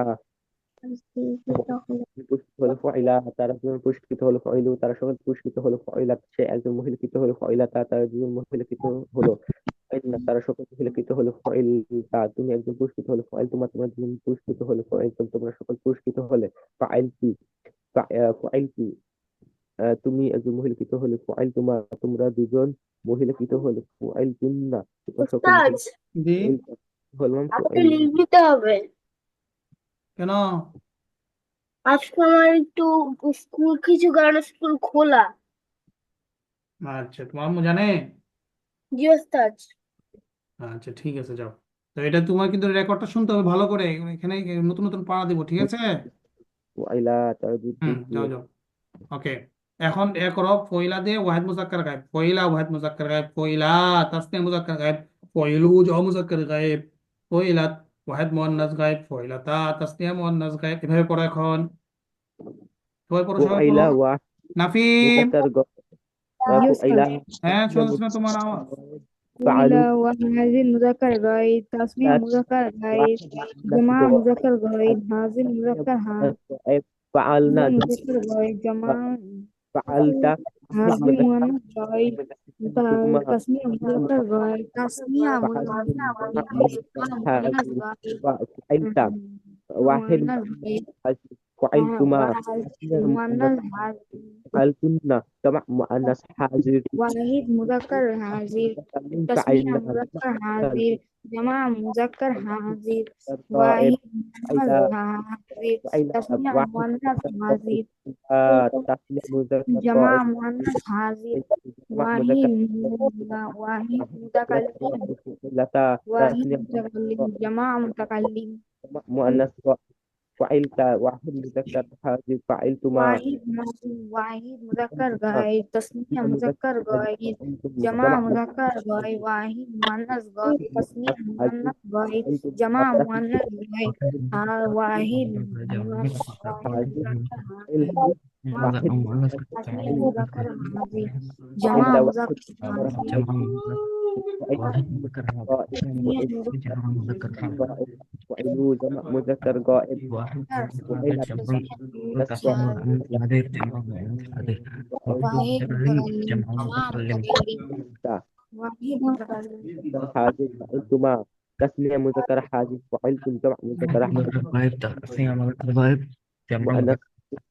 পুরস্কৃত হলো ফয়লা তারা দুজন পুরস্কৃত হলো ফয়লু তারা সকল পুরস্কৃত হলো ফয়লা সে একজন মহিলাকৃত হলো ফয়লা তারা দুজন মহিলাকৃত হলো ফয়লা তারা সকল মহিলাকৃত হলো ফয়লা তুমি একজন পুরস্কৃত হলো ফয়ল তোমার দুজন পুরস্কৃত হলো ফয়ল তোমরা সকল পুরস্কৃত হলে ফাইলতি ফাইলতি তুমি একজন মহিলাকৃত হলে ফাইল তোমরা দুজন মহিলাকৃত হলে ফাইল তুন্না তোমরা সকল উস্তাদ, জি, হলাম আমাকে লিখ দিতে হবে। কেন? আজকে আমার একটু স্কুল, কিছু কারণে স্কুল খোলা। আচ্ছা, তোমার আম্মু জানে? জি ওস্তাদ। আচ্ছা, ঠিক আছে, যাও। তো এটা তোমার কিন্তু রেকর্ডটা শুনতে হবে ভালো করে, এখানে নতুন নতুন পাড়া দিব, ঠিক আছে? وإلى تردد হুম, যাও যাও। ওকে, এখন এ করো, ফয়লা দিয়ে ওয়াহিদ মুজাক্কার গায়েব, ফয়লা ওয়াহিদ মুজাক্কার গায়েব, ফয়লা তাসনিয়া মুজাক্কার গায়েব, ফয়লু জ মুজাক্কার গায়েব, ফয়লাত ওয়াহিদ মুয়ান্নাস গায়েব, ফয়লাতা তাসনিয়া মুয়ান্নাস গায়েব। এভাবে পড়ো এখন, সবাই পড়ো, সবাই পড়ো। وإلى واحد নাফিম, مذكر غائب জি وإلى ওস্তাদ। হ্যাঁ, تسنية শোনাচ্ছে না তোমার مذكر আওয়াজ? غائب وإلى فعلوا وهذه مذكر غائب، تسمية ثلاث مذكر غائب، واحد مؤنث جماعة غائب مذكر غائب، هذه تسنية مذكر مؤنث غائب فعلنا جمع جمع مذكر غائب، جماعة فعلت تسنية هذه مذكر مؤنث غائب، أنتما تسمية مذكر غائب، تسمية فعلتم مؤنث هذه غائب، وفعلت واحد مؤنث غائب، فعلتما تسنية مؤنث مؤنث غائب، فعلتن جمع مؤنث حاضر واحد مذكر حاضر، متكلم تسمية فعلنا مذكر حاضر، جمع مذكر حاضر، غائب واحد مؤنث فإذا حاضر، فإذا تسمية واحد مؤنث غائب حاضر، تسنية مذكر جمع غائب مؤنث حاضر، جمع واحد مذكر واحد متكلم، لتا واحد تسنية متكلم، جمع متكلم، جمع مؤنث غائب فعلت واحد مذكر حاضر فعلتما واحد مذكر غائب، تسمية مذكر غائب، فعلتم جمع جمع مذكر غائب، واحد مؤنث غائب، تسمية مؤنث حاضر مؤنث غائب، فعلتم جمع تسنية مؤنث غائب، واحد حاضر مذكر واحد تسمية مذكر غائب، جمع فعلت واحد مذكر غائب، فعلت غائب تسمية مذكر مذكر غائب فعلوا جمع مذكر غائب وإلى مؤنث غائب واحد متكلم، جمع متكلم، فعلت واحد متكلم، مذكر حاضر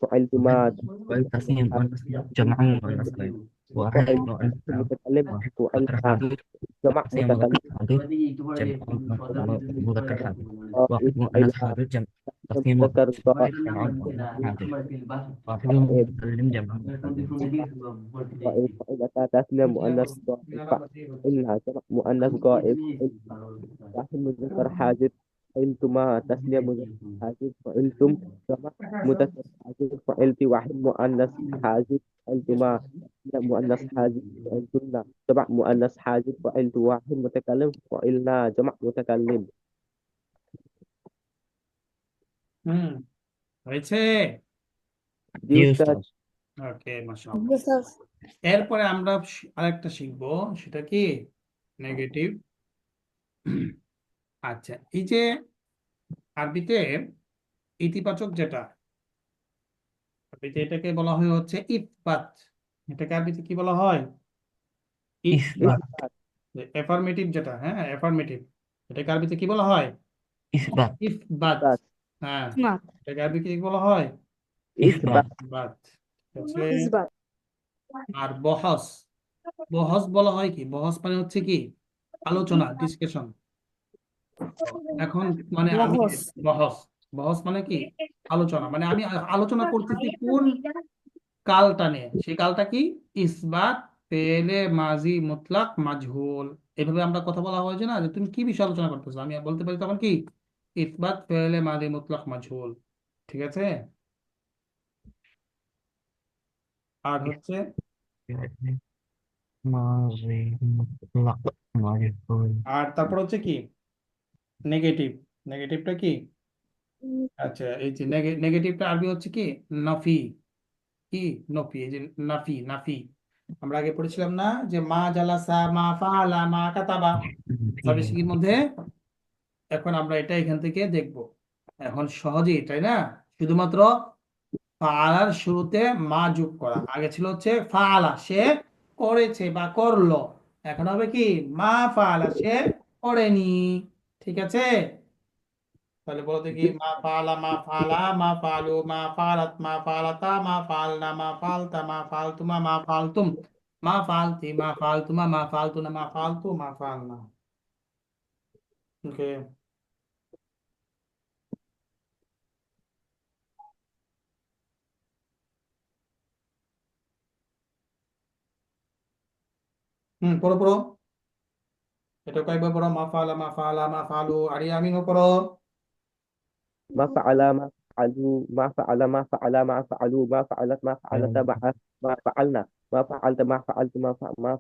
فعلتما تسنية مذكر حاضر فعلتم جمع مذكر حاضر مؤنث فعلتما فعلت متكلم فعلنا جمع متكلم غائب إلى مذكر غائب غائب غائب فإذا تسنية مؤنث غائب فإنها جمع مؤنث غائب واحد مذكر حاضر فعلتما تسنية مذكر حاضر فعلتم جمع مذكر حاضر فعلت واحد مؤنث حاضر فعلتما تسنية مؤنث حاضر فعلتن جمع مؤنث حاضر فعلت واحد متكلم فعلنا جمع متكلم হুম, হয়েছে। জি উস্তাদ ওকে, মাশাআল্লাহ। এরপরে আমরা আরেকটা শিখবো, সেটা কি? নেগেটিভ। আচ্ছা, এই যে আরবিতে ইতিবাচক যেটা, আরবিতে এটাকে বলা হয় হচ্ছে ইসবাত। এটাকে আরবিতে কি বলা হয়? ইসবাত। ইসবাত এফার্মেটিভ যেটা, হ্যাঁ, এফার্মেটিভ, এটাকে আরবিতে কি বলা হয়? ইসবাত। ইসবাত হ্যাঁ, ইসমাত, এটাকে আরবিতে কি বলা হয়? ইসবাত ইসবাত। ঠিক আছে। ইসবাত, আর বহস, বহস বলা হয় কি? বহস মানে হচ্ছে কি? আলোচনা, ডিসকাশন। এখন মানে আমি বহস, বহস, বহস মানে কি? আলোচনা, মানে আমি আলোচনা করতেছি কোন কালটা নিয়ে, সেই কালটা কি? ইসবাত পেলে মাজি মুতলাক মাজহুল। এভাবে আমরা কথা বলা হয়েছে না, যে তুমি কি বিষয়ে আলোচনা করতেছো, আমি বলতে পারি তখন কি? ইসবাত পেলে মাজি মুতলাক মাজহুল। ঠিক আছে। আর হচ্ছে, আর তারপর হচ্ছে কি? নেগেটিভ। নেগেটিভটা কি? আচ্ছা, এই যে নেগেটিভটা আরবি হচ্ছে কি? নফি। কি? নফি। এই যে নাফি, নাফি। আমরা আগে পড়েছিলাম না, যে মা জালাসা, মা ফাআলা, মা কাতাবা, ছয়টি মধ্যে। এখন আমরা এটা এখান থেকে দেখব। এখন সহজেই, তাই না? শুধুমাত্র ফাআলার শুরুতে মা যোগ করা, আগে ছিল হচ্ছে ফাআলা, সে করেছে বা করলো। এখন হবে কি? মা ফাআলা, সে করেনি। ঠিক আছে। তাহলে বলো দেখি, জি মা ফাআলা, মা ফাআলা, মা ফাআলু, মা ফাআলাত, মা ফাআলাতা, মা ফাআলনা, মা ফাআলতা, মা ফাআলতুমা, মা ফাআলতুম, মা ফাআলতি, মা ফাআলতুমা, মা ফাআলতুনা, মা ফাআলতু, মা ফাআলনা। ওকে। পড়ো পড়ো, এটা কয়েকবার পড়ো। মা ফাআলা মা ফাআলা মা ফাআলু, আরিয়া আমিনও পড়ো। ما فعل ما فعلوا ما فعل ما فعل ما فعلوا ما فعلت ما فعلت ما فعلنا ما فعلت ما فعلت ما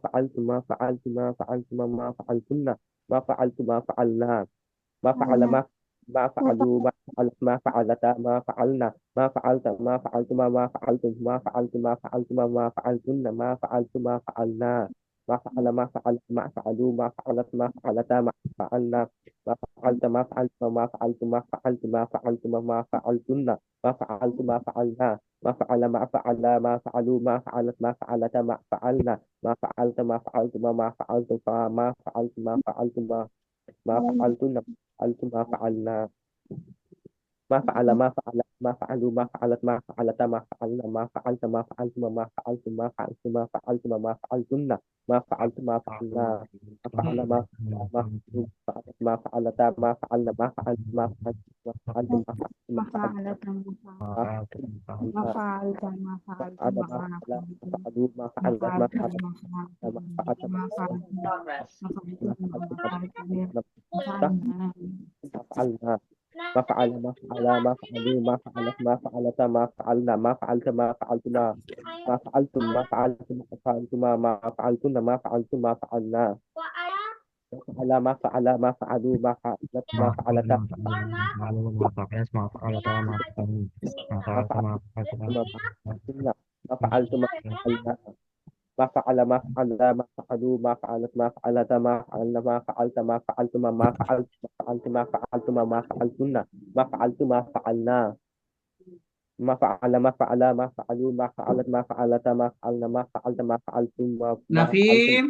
فعلت ما فعلت ما فعلت ما فعلتن ما فعلت ما فعلنا ما فعل ما فعلوا ما فعلت ما فعلتا ما فعلنا ما فعلت ما فعلت ما فعلتم ما فعلت ما فعلت ما فعلتن ما فعلت ما فعلنا ما فعل ما فعلت ما فعلوا ما فعلت ما فعلتا ما فعلنا ما فعلت ما فعلت ما فعلت ما فعلت ما فعلت ما فعلتن ما فعلت ما فعلنا ما فعل ما فعل ما فعلوا ما فعلت ما فعلتا ما فعلنا ما فعلت ما فعلت ما فعلت ما فعلت ما فعلت ما فعلتن فعلت ما فعلنا ما فعل ما فعل ما فعلوا ما فعلت ما فعلتا ما فعلنا ما فعلت ما فعلت ما فعلت ما فعلت ما فعلت ما فعلتن ما فعلت ما فعلنا ما فعل ما فعل ما فعلوا فعلت ما فعلتا ما فعلنا ما فعلت ما فعلت ما فعلت ما فعلت ما فعلت ما ما فعلنا فعلت ما فعلت فعل ما ما فعلت فعل ما فعلوا ما ما فعلت ما فعلت فعلت ما فعلت ما فعلت ما ما فعلت ما فعلت ما ما فعلت فعلت ما فعلنا فعلنا ما فعل ما فعل ما فعلوا ما فعلت ما فعلت ما فعلنا ما فعلت ما فعلتنا ما فعلتم ما فعلت ما فعلتما ما فعلتن ما فعلتم ما فعلنا ما فعل ما فعلوا ما فعلت ما ما فعل فعلتا ما فعل ما فعل ما فعلت ما فعلت ما فعلت ما ما فعلت فعلت ما فعلت ما ما فعلت فعلتن ما فعلت ما فعلنا ما فعل ما فعل ما فعلوا ما فعلت ما فعلت ما فعلنا ما فعلت ما فعلتما ما فعلت ما فعلت ما فعلتما ما فعلتن ما فعلت ما فعلنا ما فعل ما فعل ما فعلوا ما فعلت ما فعلتا ما فعلنا ما فعلت ما فعلتم ما فعلتم নাফিম,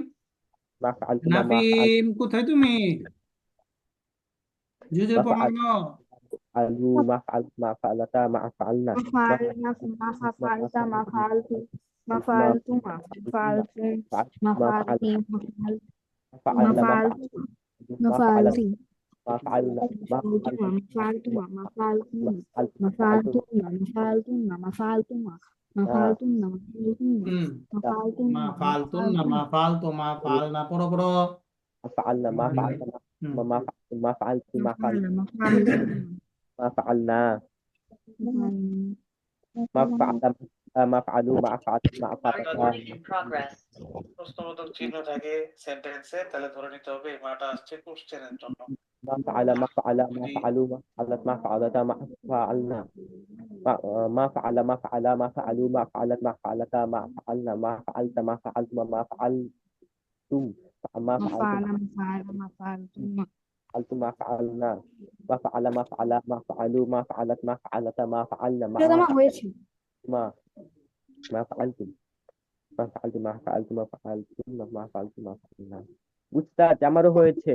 ما فعلتما ما নাফিম কোথায় তুমি? জুজে ما পড়ানো। فعلوا ما فعلت ما فعلتا ما فعلنا ما ما فعلنا ما فعلت ما فعلت ما فعلت ما فعلت ما فعلت فعلت ما ما فعلت فعلت ما ما فعل ما فعلت فعلت ما ما فعل فعلت ما فعلنا ما فعلت ما فعلت ما ما فعلت فعلت ما ما فعلت فعلت ما فعلت ما فعلت ما فعلت ما فعلت হুম ما فعلت মা ما ফালতুন না فعلت মা ফালতু মা ফাল না, পড়ো পড়ো। فعلنا ما فعلت হুম ما فعلت ما ما فعلت فعل ما فعلت ما فعلنا ما فعل ما فعلوا ما فعلت ما فعلتا প্রশ্নবোধক চিহ্ন থাকে সেন্টেন্সে, তাহলে ধরে নিতে হবে এই মাটা আসছে কোশ্চেনের জন্য। ما فعل ما فعل ما যদি فعلوا ما فعلت ما فعلتا ما فعلنا ما فعل ما فعل ما فعلوا ما فعلت ما فعلتا ما فعلنا ما فعلت ما فعلت ما فعلتم ما ما فعلتم فعل ما فعل ما فعلت فعلت ما فعلنا ما فعل ما فعل ما فعلوا ما فعلت ما فعلتا ما فعلنا ما এটা আমার হয়েছে ما ما فعلتم ما فعلت ما فعلت ما فعلتم ما فعلت ما فعلنا উস্তাদ আমারও হয়েছে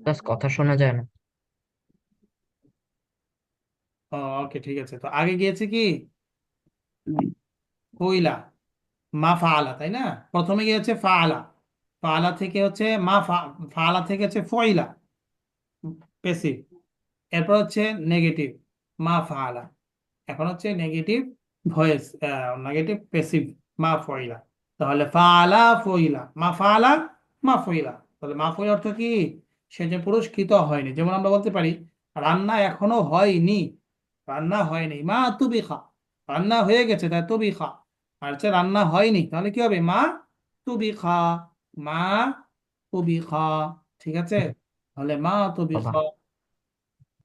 জাস্ট কথা শোনা যায় না। ওকে ঠিক আছে, তো আগে গিয়েছে কি কইলা মা ফাআলা, তাই না? প্রথমে গিয়েছে ফাআলা, ফাআলা থেকে হচ্ছে ফাআলা থেকে হচ্ছে ফয়লা পেসিভ, এরপর হচ্ছে নেগেটিভ মা ফাআলা, এখন হচ্ছে নেগেটিভ ভয়েস, নেগেটিভ পেসিভ মা ফইলা। তাহলে ফাআলা ফইলা, মা ফাআলা, মা ফইলা। তাহলে মা ফইলা অর্থ কি? সে যে পুরস্কৃত হয়নি। যেমন আমরা বলতে পারি রান্না এখনো হয়নি, রান্না হয়নি, মা তুবিখা, রান্না হয়ে গেছে তাই তুবিখা। আর হচ্ছে রান্না হয়নি, তাহলে কি হবে? মা তুবিখা, মা তুবিখা। ঠিক আছে? তাহলে মা তুবিখা, طبعا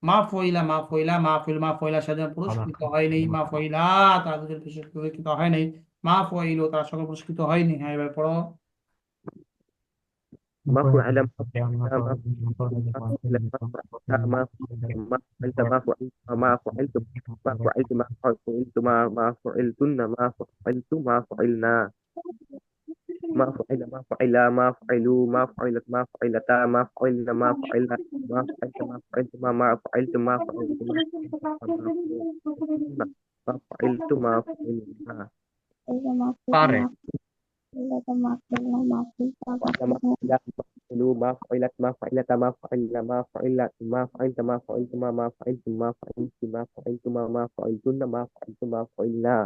মা ফইলা, মা ফইলা, মা ফইল, মা ফইলা সেজন্য طبعا পুরস্কৃত হয়নি, মা ফইলা তারা দুজন পুরস্কৃত হয়নি, মা ফইলু তারা সকল পুরস্কৃত হয়নি। হ্যাঁ, এবার পড়ো। ما فعل ما ما فعل ما فعل ما فعلت ما فعلت ما فعلت ما فعلت ما فعلت ما فعلتن ما فعلت ما فعلنا ما فعل ما فعل ما فعلوا ما فعلت ما فعلتا ما فعلنا ما فعلنا ما فعلت ما فعلت ما فعلت ما فعلت ما فعلنا ما فعلت ما فعلنا طارق ما فعلوا ما فعلت ما فعلت ما فعلنا ما فعلت ما فعلت ما فعلت ما فعلت ما فعلت ما فعلت ما فعلتن ما فعلت ما فعلنا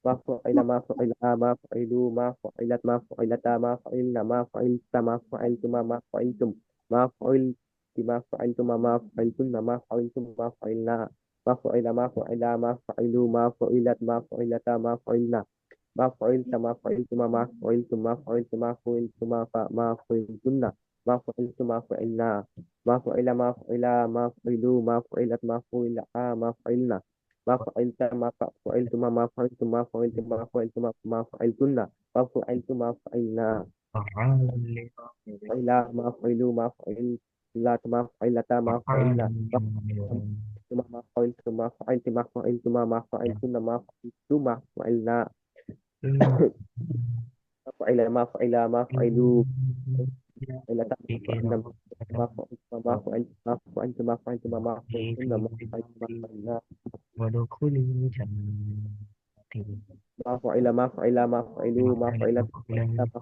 ما فعل ما فعل ما فعلوا ما فعلت ما فعلتا ما فعلنا ما فعلت ما فعلت ما فعلتم ما فعلت ما فعلتم ما فعلتن ما فعلتم ما فعلنا ما فعل ما فعل ما فعلوا ما فعلت ما فعلتا ما فعلنا ما فعلت ما فعلت ما فعلت ما فعلت ما فعلت ما فعلتن ما فعلت ما فعلنا ما فعل ما فعل ما فعلوا ما فعلت ما فعل ما فعلنا ما فعلت ما فعلت ما فعلت ما فعلت ما فعلت ما فعلتن ما فعلت ما فعلنا فعال فعل ما فعلوا ما فعلت ما فعلت ما فعلنا ما فعلت ما فعلت ما فعلت ما فعلتن ما فعلت ما فعلنا ما فعل ما فعل ما فعلوا فعلت ما فعلنا ما فعلت ما فعلت ما فعلت ما فعلت ما فعلتن ما فعلت ما فعلنا ودخولي جنتي ما فعل ما فعل ما فعلوا ما فعلت ما فعلت ما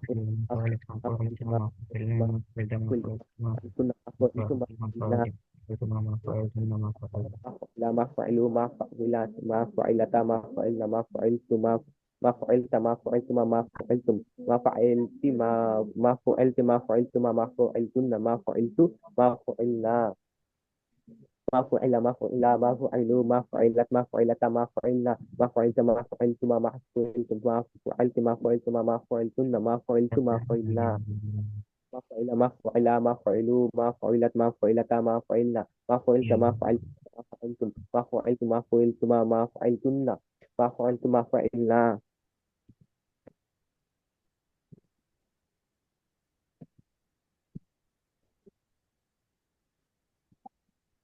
فعلت ما فعلت ما فعلتن ما فعلتن ما فعلنا ما فعلوا ما فعلت ما فعلت ما فعلنا ما فعلت ما فعلت ما فعلت ما فعلتم ما فعلت ما فعلت ما فعلت ما فعلتن ما فعلت ما فعلنا ما فعل ما فعل ما فعلوا ما فعلت ما فعلت ما فعلنا ما فعلت ما فعلت ما فعلت ما فعلت ما فعلت ما فعلتن ما فعلت ما فعلنا ما فعل ما فعل ما فعلوا ما فعلت ما فعلت ما فعلنا ما فعلت ما فعلت ما فعلتم ما فعلت ما فعلت ما فعلتن ما فعلت ما فعلنا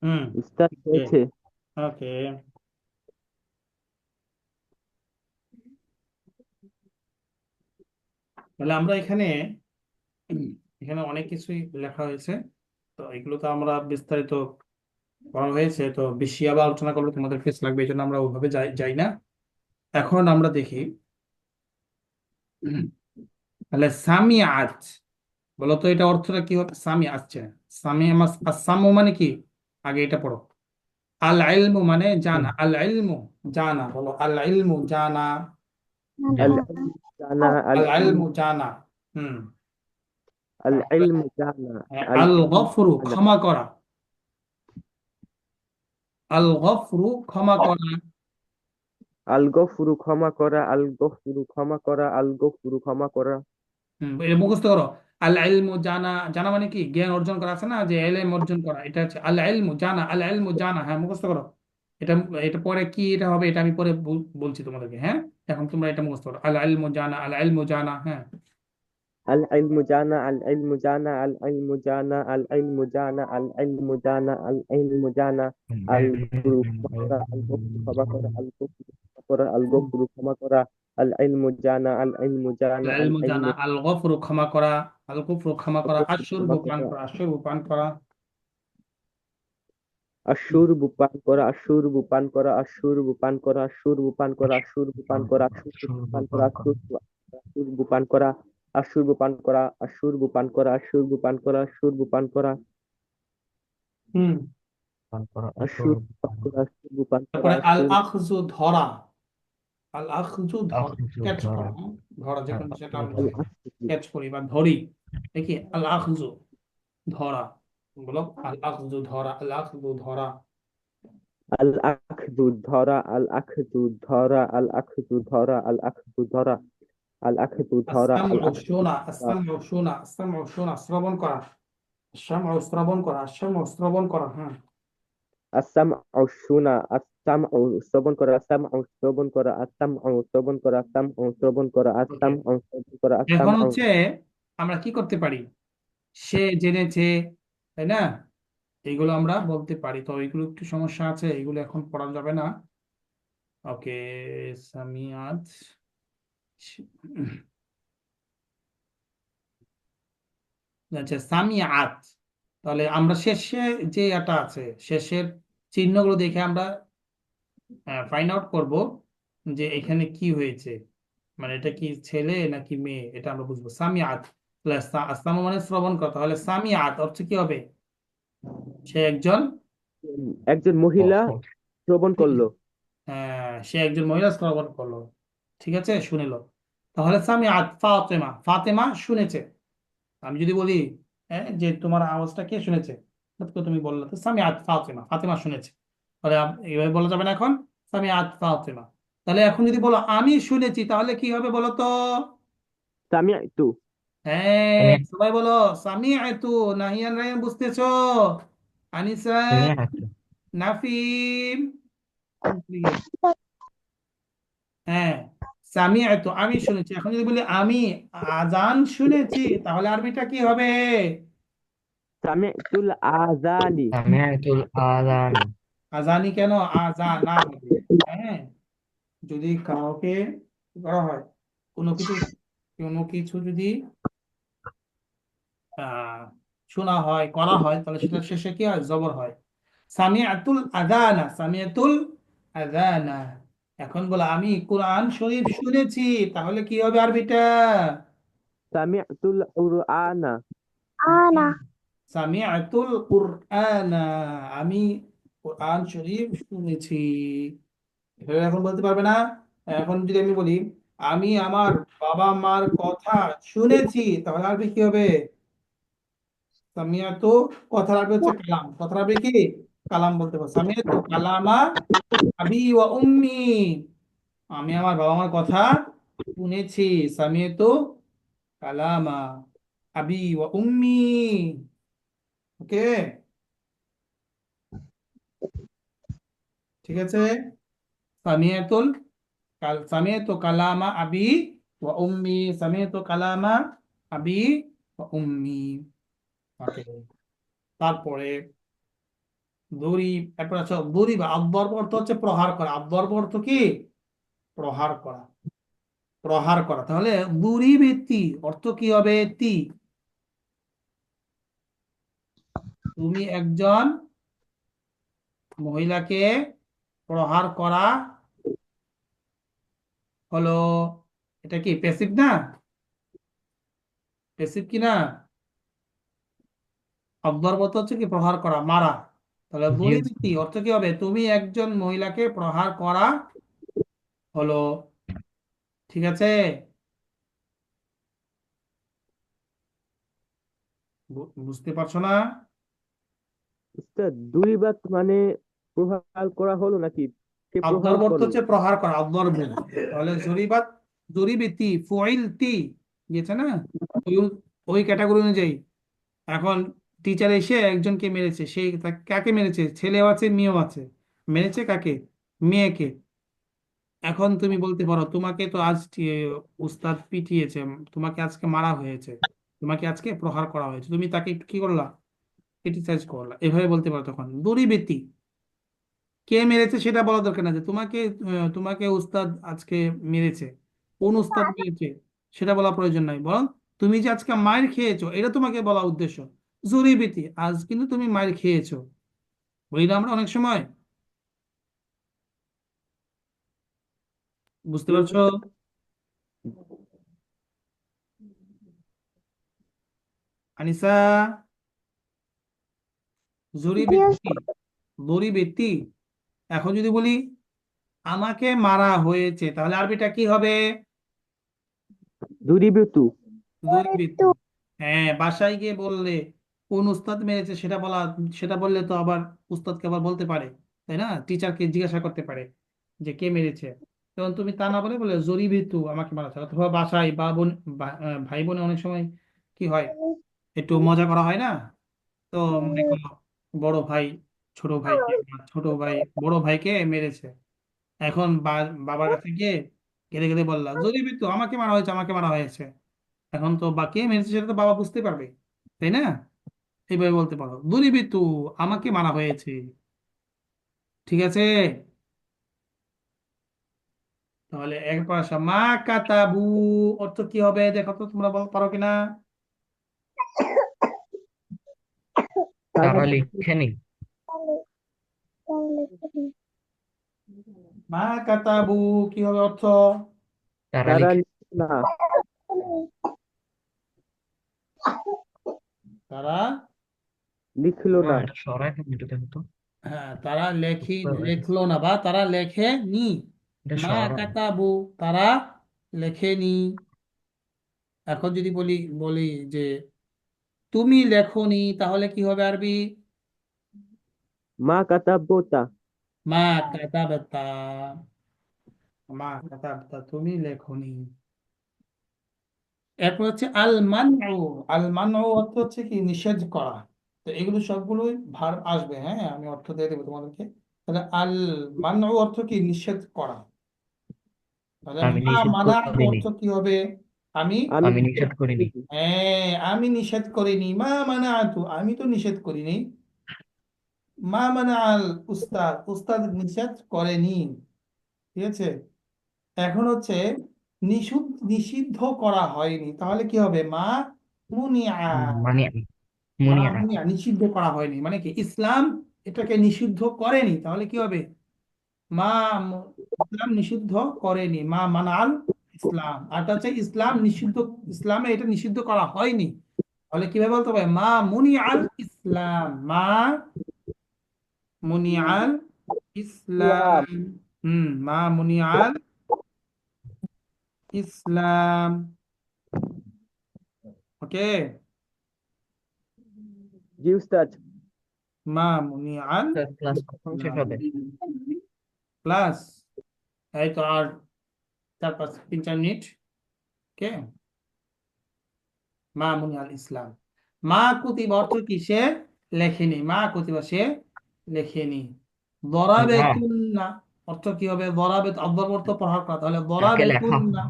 হুম, স্টার্ট হয়েছে ওকে। তাহলে আমরা এখানে এখানে অনেক কিছুই লেখা হয়েছে, তো এগুলো তো আমরা বিস্তারিত করা হয়েছে, তো বেশি আবার আলোচনা করলে তোমাদের ফেস লাগবে, এই জন্য আমরা ওইভাবে যাই যাই না। এখন আমরা দেখি, তাহলে সামিআত, বলো তো এটা অর্থটা কি হবে? সামি আসছে, সামি আসামু মানে কি? আগে এটা পড়ো। আল ইলমু মানে জানা, আল ইলমু জানা, বলো আল ইলমু জানা, العلم جانا আল العلم ইলমু জানা। হুম। العلم جانا আল العلم গফরু جانا ক্ষমা করা, আল গফরু ক্ষমা করা। الغفور ক্ষমা করা الغفور ক্ষমা করা الغفور ক্ষমা করা এটা মুখস্থ করো। আল ইলমু জানা, জানা মানে কি? জ্ঞান অর্জন করা, আছে না যে এলেম অর্জন করা, এটা হচ্ছে আল ইলমু জানা, আল ইলমু জানা। হ্যাঁ, মুখস্থ করো। এটা এটা পরে কি এটা হবে, এটা আমি পরে বলছি তোমাদেরকে। হ্যাঁ, এখন তোমরা এটা মুখস্থ করো, আল ইলমু জানা, আল ইলমু জানা। হ্যাঁ, العلم جانا العلم جانا العلم جانا العلم جانا العلم جانا العلم جانا الغفور ক্ষমা করা الغفور ক্ষমা করা الغفور ক্ষমা করা الغفور ক্ষমা করা العلم جانا العلم আল جانا ইলমু العلم জানা, আল গফরু ক্ষমা করা, আল গুফরু ক্ষমা করা, الغفور আশুরবু ক্ষমা পান করা করা, আশুরবু পান করা। الشرب পান করা الشرب পান করা الشرب পান করা الشرب পান করা الشرب পান করা الشرب পান করা الشرب পান করা الشرب পান করা الشرب পান করা الشرب পান করা الشرب পান করা হুম। الشرب পান করা الشرب পান করা তারপরে আল الشرب আখজু ধরা, আল আখজু ধরা, أخذ ক্যাচ ধরা করা, ধরা যে কোনো সেটা الأخذ আমরা ধরা ক্যাচ করি বা ধরি, দেখি আল আখজু ধরা, বলো আল আখজু ধরা, আল আখজু ধরা। আল আখদু ধরা, আল আখদু ধরা, আল আখদু ধরা, আল আখদু ধরা, আল আখদু ধরা, আল আসামউ আখদু শোনা, ধরা। আসামউ শোনা, আসামউ শোনা, শ্রবণ করা, আসামউ শ্রবণ করা, আসামউ শ্রবণ করা, হ্যাঁ। আসামউ শুনা, আসামউ শ্রবণ করা, আসামউ শ্রবণ করা, আসামউ শ্রবণ করা, আসামউ শ্রবণ করা, ওকে, আসামউ শ্রবণ করা, এখন আসামউ। হচ্ছে আমরা কি করতে পারি, সে জেনেছে, তাই না, এইগুলো আমরা বলতে পারি, তো এইগুলো একটু সমস্যা আছে, এগুলো এখন পড়া যাবে না। ওকে, সামিয়াত, আচ্ছা সামিয়াত, তাহলে আমরা শেষে যে এটা আছে, শেষের চিহ্নগুলো দেখে আমরা ফাইন্ড আউট করব যে এখানে কি হয়েছে, মানে এটা কি ছেলে নাকি মেয়ে, এটা আমরা বুঝবো। সামিয়াত প্লাস আসাম মানে শ্রবণ করা, তাহলে সামিয়াত অর্থ কি হবে, সে একজন, একজন মহিলা শ্রবণ করলো। সে একজন মহিলা শ্রবণ করলো, ঠিক আছে, শুনিল। তাহলে সামিআত ফাতেমা, ফাতেমা শুনেছে। আমি যদি বলি যে তোমার আওয়াজটা কে শুনেছে, তো তুমি বললে তো সামিআত ফাতেমা, ফাতেমা শুনেছে, তাহলে এইভাবে বলা যাবে না এখন, সামিআত ফাতেমা। তাহলে এখন যদি বলো আমি শুনেছি, তাহলে কি হবে বলো তো? সামিআতু। হ্যাঁ, سمعت সবাই বলো সামিআতু। নাহিয়ান, রায়হান বুঝতেছো? আনিসা, سمعت নাফিম, কমপ্লিট। হ্যাঁ, সামিআতু আমি শুনেছি। এখন যদি বলি আমি আজান শুনেছি, তাহলে আরবিটা কি হবে? সামিআতুল আযানি। سمعت الآذان আজানি কেন, আজানা হবে। হ্যাঁ, যদি কাউকে কি করা হয়, কোনো কিছু, কোনো কিছু যদি আহ শোনা হয়, করা হয়, তাহলে সেটা শেষে কি হয়, জবর হয়। সামিআতুল আযানা, সামিআতুল আযানা। এখন বলো আমি কোরআন শরীফ শুনেছি, তাহলে কি হবে আরবিটা? সামিআতুল কুরআনা। সামিআতুল কুরআনা, আমি কোরআন শরীফ শুনেছি। এভাবে এখন বলতে পারবে না। এখন যদি আমি বলি আমি আমার বাবা মার কথা শুনেছি, তাহলে আরবি কি হবে? সামিআতু, কথার আরবি হচ্ছে কালাম, কথার আরবি কি, কালাম বলতে পারো। সামিআতু কালামা আবি ওয়া উম্মি, আমি আমার বাবা মার কথা শুনেছি। সামিআতু কালামা আবি ওয়া উম্মি। ওকে, ঠিক আছে। সামিয়াতুল সামিয়াতু কালামা আবি ওয়া উম্মি, সামিয়াতু কালামা আবি ওয়া উম্মি। ওকে, তারপরে দড়ি, এরপর আছে দড়ি বা আদ্বর্ব অর্থ হচ্ছে প্রহার করা, আদ্বর্ব অর্থ কি, প্রহার করা, প্রহার করা। তাহলে দড়ি ভিত্তি অর্থ কি হবে, তি, তুমি একজন মহিলাকে প্রহার করা হলো, এটা কি প্যাসিভ না, প্যাসিভ কি না, অব্যর্থ হচ্ছে কি প্রহার করা, মারা। তাহলে জি দড়িবৃত্তি অর্থ কি হবে, তুমি একজন মহিলাকে প্রহার করা হলো, ঠিক আছে। বুঝতে পারছো না? উস্তাদ, দুইবার মানে প্রহার করা হলো নাকি কে প্রহার অব্যর্থ করলো? হচ্ছে প্রহার করা, অব্যর্থ। তাহলে জরিবাত, জরিবৃত্তি ফুইলতি গিয়েছে না, ওই, ওই ক্যাটাগরি অনুযায়ী। এখন টিচার এসে একজনকে মেরেছে, সেই কাকে মেরেছে, ছেলেও আছে মেয়েও আছে, মেরেছে কাকে, মেয়েকে। এখন তুমি বলতে পারো তোমাকে তো আজ উস্তাদ পিটিয়েছে, তোমাকে আজকে মারা হয়েছে, তোমাকে আজকে প্রহার করা হয়েছে, তুমি তাকে একটু কি করলা, ক্রিটিসাইজ করলা, এভাবে বলতে পারো। তখন দড়িবেতি, কে মেরেছে সেটা বলা দরকার না, যে তোমাকে তোমাকে উস্তাদ আজকে মেরেছে, কোন উস্তাদ মেরেছে সেটা বলা প্রয়োজন নাই, বরং তুমি যে আজকে মায়ের খেয়েছো এটা তোমাকে বলা উদ্দেশ্য। জড়িবেতি, আজ কিন্তু তুমি মায়ের খেয়েছো, বলি না আমরা অনেক সময়। বুঝতে জি পারছো? উস্তাদ। আনিসা, জড়িবেতি, দড়িবেতি। এখন যদি বলি আমাকে মারা হয়েছে, তাহলে আরবিটা কি হবে? দুরিবিতু। দুর্বৃত্ত। হ্যাঁ, বাসায় গিয়ে বললে কোন উস্তাদ মেরেছে সেটা বললে তো আবার উস্তাদকে আবার বলতে পারে, তাই না? টিচারকে জিজ্ঞাসা করতে পারে যে কে মেরেছে। তখন তুমি তা না বলে বলে জরিবিতু, আমাকে মারা হয়েছে। অথবা বাসায় বা বোন, ভাই বোনে অনেক সময় কি হয়, একটু মজা করা হয় না? তো মনে করো বড় ভাই ছোট ভাইকে, ছোট ভাই বড় ভাইকে মেরেছে। এখন বাবার কাছে গিয়ে কেঁদে কেঁদে বললাম জরিবিতু, আমাকে মারা হয়েছে, আমাকে মারা হয়েছে। এখন তো বা কে মেরেছে সেটা তো বাবা বুঝতে পারবে, তাই না? এইভাবে বলতে পারো দুরিবিতু, আমাকে মারা হয়েছে। ঠিক আছে, তাহলে এরপর আসা মা কাতাবু, অর্থ কি হবে দেখো তো, তোমরা পারো কিনা? তারা তারা লিখেনি। মা কাতাবু কি হবে অর্থ? তারা তারা লিখে লিখল না। তারা, লিখল না, না। এটা সরাই ফেলি, এটা দেখো তো। হ্যাঁ তারা এটা লেখলো না বা তারা লেখেনি। মা সরাই। কাতাবু, তারা লেখেনি। এখন যদি বলি বলি যে তুমি লেখনি, তাহলে কি হবে আরবি? মা কাতাবতা। মা কাতাবাতা, মা কাতাবাতা, তুমি লেখনি। এরপর হচ্ছে আল মানউ। আল মানউ অর্থ হচ্ছে কি নিষেধ করা। তো এগুলো সবগুলোই ভার্ব আসবে, হ্যাঁ আমি অর্থ দিয়ে দেবো তোমাদেরকে। তাহলে আল মানউ অর্থ কি নিষেধ করা। তাহলে আমি মা নিষেধ মানাতু করিনি। অর্থ কি হবে? আমি, আমি আমি নিষেধ নিষেধ করিনি। করিনি। হ্যাঁ আমি নিষেধ করিনি। মা মানাতু, আমি তো নিষেধ করিনি। মা মানা আল উস্তাদ, উস্তাদ নিষেধ করেনি। ঠিক আছে, এখন হচ্ছে নিষিদ্ধ করা হয়নি, তাহলে কি হবে? মা মুনিআ। মানে মা মুনিয়া। মুনিআ, নিষিদ্ধ করা হয়নি মানে কি ইসলাম এটাকে নিষিদ্ধ করেনি, তাহলে কি হবে? মা ইসলাম নিষিদ্ধ করেনি, মা মানাল ইসলাম। আর এটা হচ্ছে ইসলাম নিষিদ্ধ, ইসলামে এটা নিষিদ্ধ করা হয়নি। তাহলে কিভাবে বলতে হবে? মা মুনিআল ইসলাম, মা মুনিআল ইসলাম। ইসলাম। মা মুনিআল ইসলাম। ওকে, জি উস্তাদ। মা মুনিআল ক্লাস কখন শেষ ইসলাম। হবে? প্লাস এই তো আর 4-5 3-4 মিনিট। ওকে, মা মুনিআল ইসলাম। মা কুতিবা অর্থ কি? সে লেখেনি। মা কুতিবা, সে লেখেনি। না, দরাবেতুন্না অর্থ কি হবে? দরাবেত অব্যর্থ অর্থ প্রহার করা, তাহলে তাকে লেখা দরাবেতুন্না।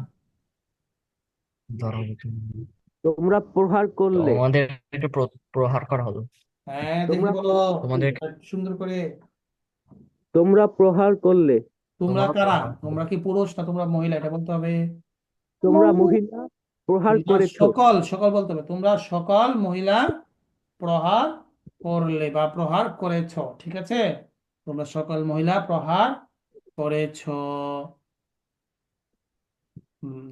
ধরো, তোমরা প্রহার করলে। তোমাদের একটু প্রহার করা হলো। হ্যাঁ দেখি তোমরা বলো তোমাদের সুন্দর করে। তোমরা প্রহার করলে। তোমরা তোমরা কারা? প্রহার করো। তোমরা কি পুরুষ না তোমরা মহিলা, এটা বলতে হবে। তোমরা মহিলা প্রহার তোমরা করেছো। সকল, সকল বলতে হবে। তোমরা সকল মহিলা প্রহার করলে বা প্রহার করেছ। ঠিক আছে, তোমরা সকল মহিলা প্রহার করেছ।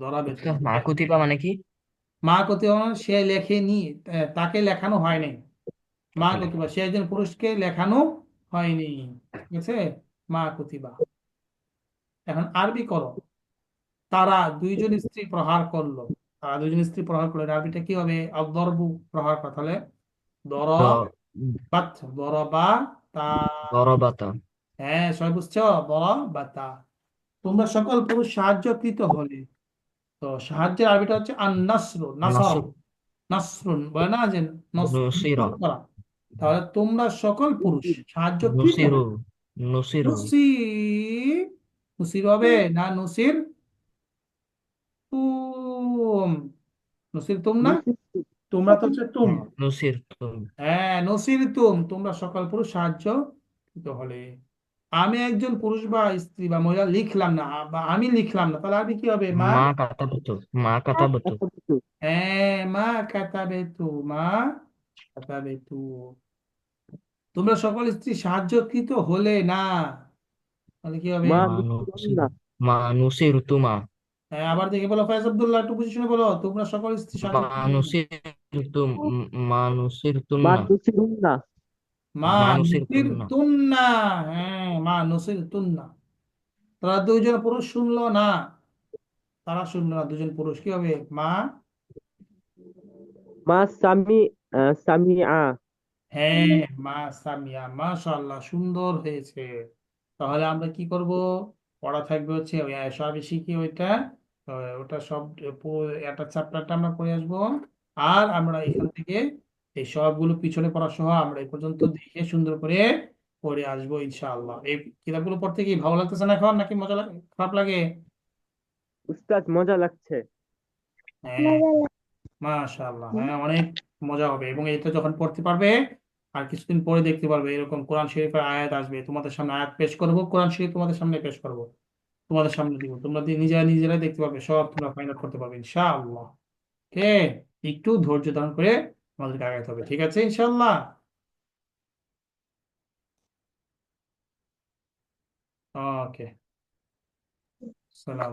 ধরাবে আচ্ছা, তুমি। মা কুতিবা মানে কি? মা কতিবা মানে সে লেখেনি, তাকে লেখানো হয় নাই। মা তাকে লেখা। কতিবা, সে একজন পুরুষকে লেখানো হয়নি। ঠিক আছে, মা কতিবা। এখন আরবি করো। তারা দুইজন স্ত্রী প্রহার করলো। তারা দুইজন স্ত্রী প্রহার করলো, এর আরবিটা কি হবে? আদ-দরবু, প্রহার করা। তাহলে তো দরবাত, দরবা তা। দরবাতা। হ্যাঁ সবাই বুঝছো, দরবাতা। তোমরা সকল পুরুষ সাহায্যকৃত হলে। তো সাহায্যের আরবিটা হচ্ছে আন নাসরু, নাসর, নাসর। নাসরুন বলে না যে নুসিরা। নিষেধ করা। তাহলে তোমরা সকল পুরুষ সাহায্যকৃত নুসিরু। হলে। নুসিরু। নুসির, নুসির হবে না নুসির তুম। নুসির তুম না, নসিব। তোমরা তো হচ্ছে তুম। হ্যাঁ, নুসির তুম। হ্যাঁ নসির তুম, তোমরা সকল পুরুষ সাহায্যকৃত হলে। আমি একজন পুরুষ বা স্ত্রী বা মহিলা লিখলাম না বা আমি লিখলাম না, তাহলে আমি কি হবে? মা, মা কাতাবতু। মা কাতাবতু। হ্যাঁ মা কাতাবেতু, মা কাতাবেতু। তোমরা সকল স্ত্রী সাহায্যকৃত হলে না, তাহলে কি হবে? মা মা নসিবন নুসির। না। মা নুসির তুমা। হ্যাঁ আবার দেখে বলো ফয়েজ আব্দুল্লাহ, একটু পজিশনে বলো। তোমরা সকল স্ত্রী মা সাহায্যকৃত হলে না। নুসির তুম। মা নুসির মা তুন্না। নসিবন না। মা মা নুসির নুসির তুন্না। তুন্না, হ্যাঁ মা নুসির তুন্না। তারা দুইজন পুরুষ শুনলো না, তারা শুনলো না, দুজন পুরুষ কি হবে? মা মা সামিআ। হ্যাঁ, মা সামিয়া, মাশাআল্লাহ, সুন্দর হয়েছে। তাহলে আমরা কি করব? পড়া থাকবে হচ্ছে ওই সবই শিখি ওইটা, তো ওটা সব পুরো একটা চ্যাপ্টারটা আমরা পড়ে আসবো। আর আমরা এখান থেকে এই সবগুলো পিছনে পড়া সহ আমরা এই পর্যন্ত দেখে সুন্দর করে পড়ে আসবো ইনশাআল্লাহ। এই কিতাবগুলো পড়তে কি ভালো লাগতেছে না এখন, নাকি মজা লাগে, খারাপ লাগে? উস্তাদ মজা লাগছে। হ্যাঁ, মাশাআল্লাহ, হ্যাঁ, অনেক মজা হবে। এবং এটা যখন পড়তে পারবে আর কিছুদিন পরে দেখতে পারবে এরকম কোরআন শরীফের আয়াত আসবে তোমাদের সামনে, আয়াত পেশ করব, কোরআন শরীফ তোমাদের সামনে পেশ করব, তোমাদের সামনে দিব, তোমরা নিজেরা নিজেরাই দেখতে পারবে, সব তোমরা ফাইন্ড আউট করতে পারবে ইনশাআল্লাহ। ওকে, একটু ধৈর্য ধারণ করে আমাদেরকে আগাতে হবে, ঠিক আছে ইনশাআল্লাহ। ওকে, সালাম।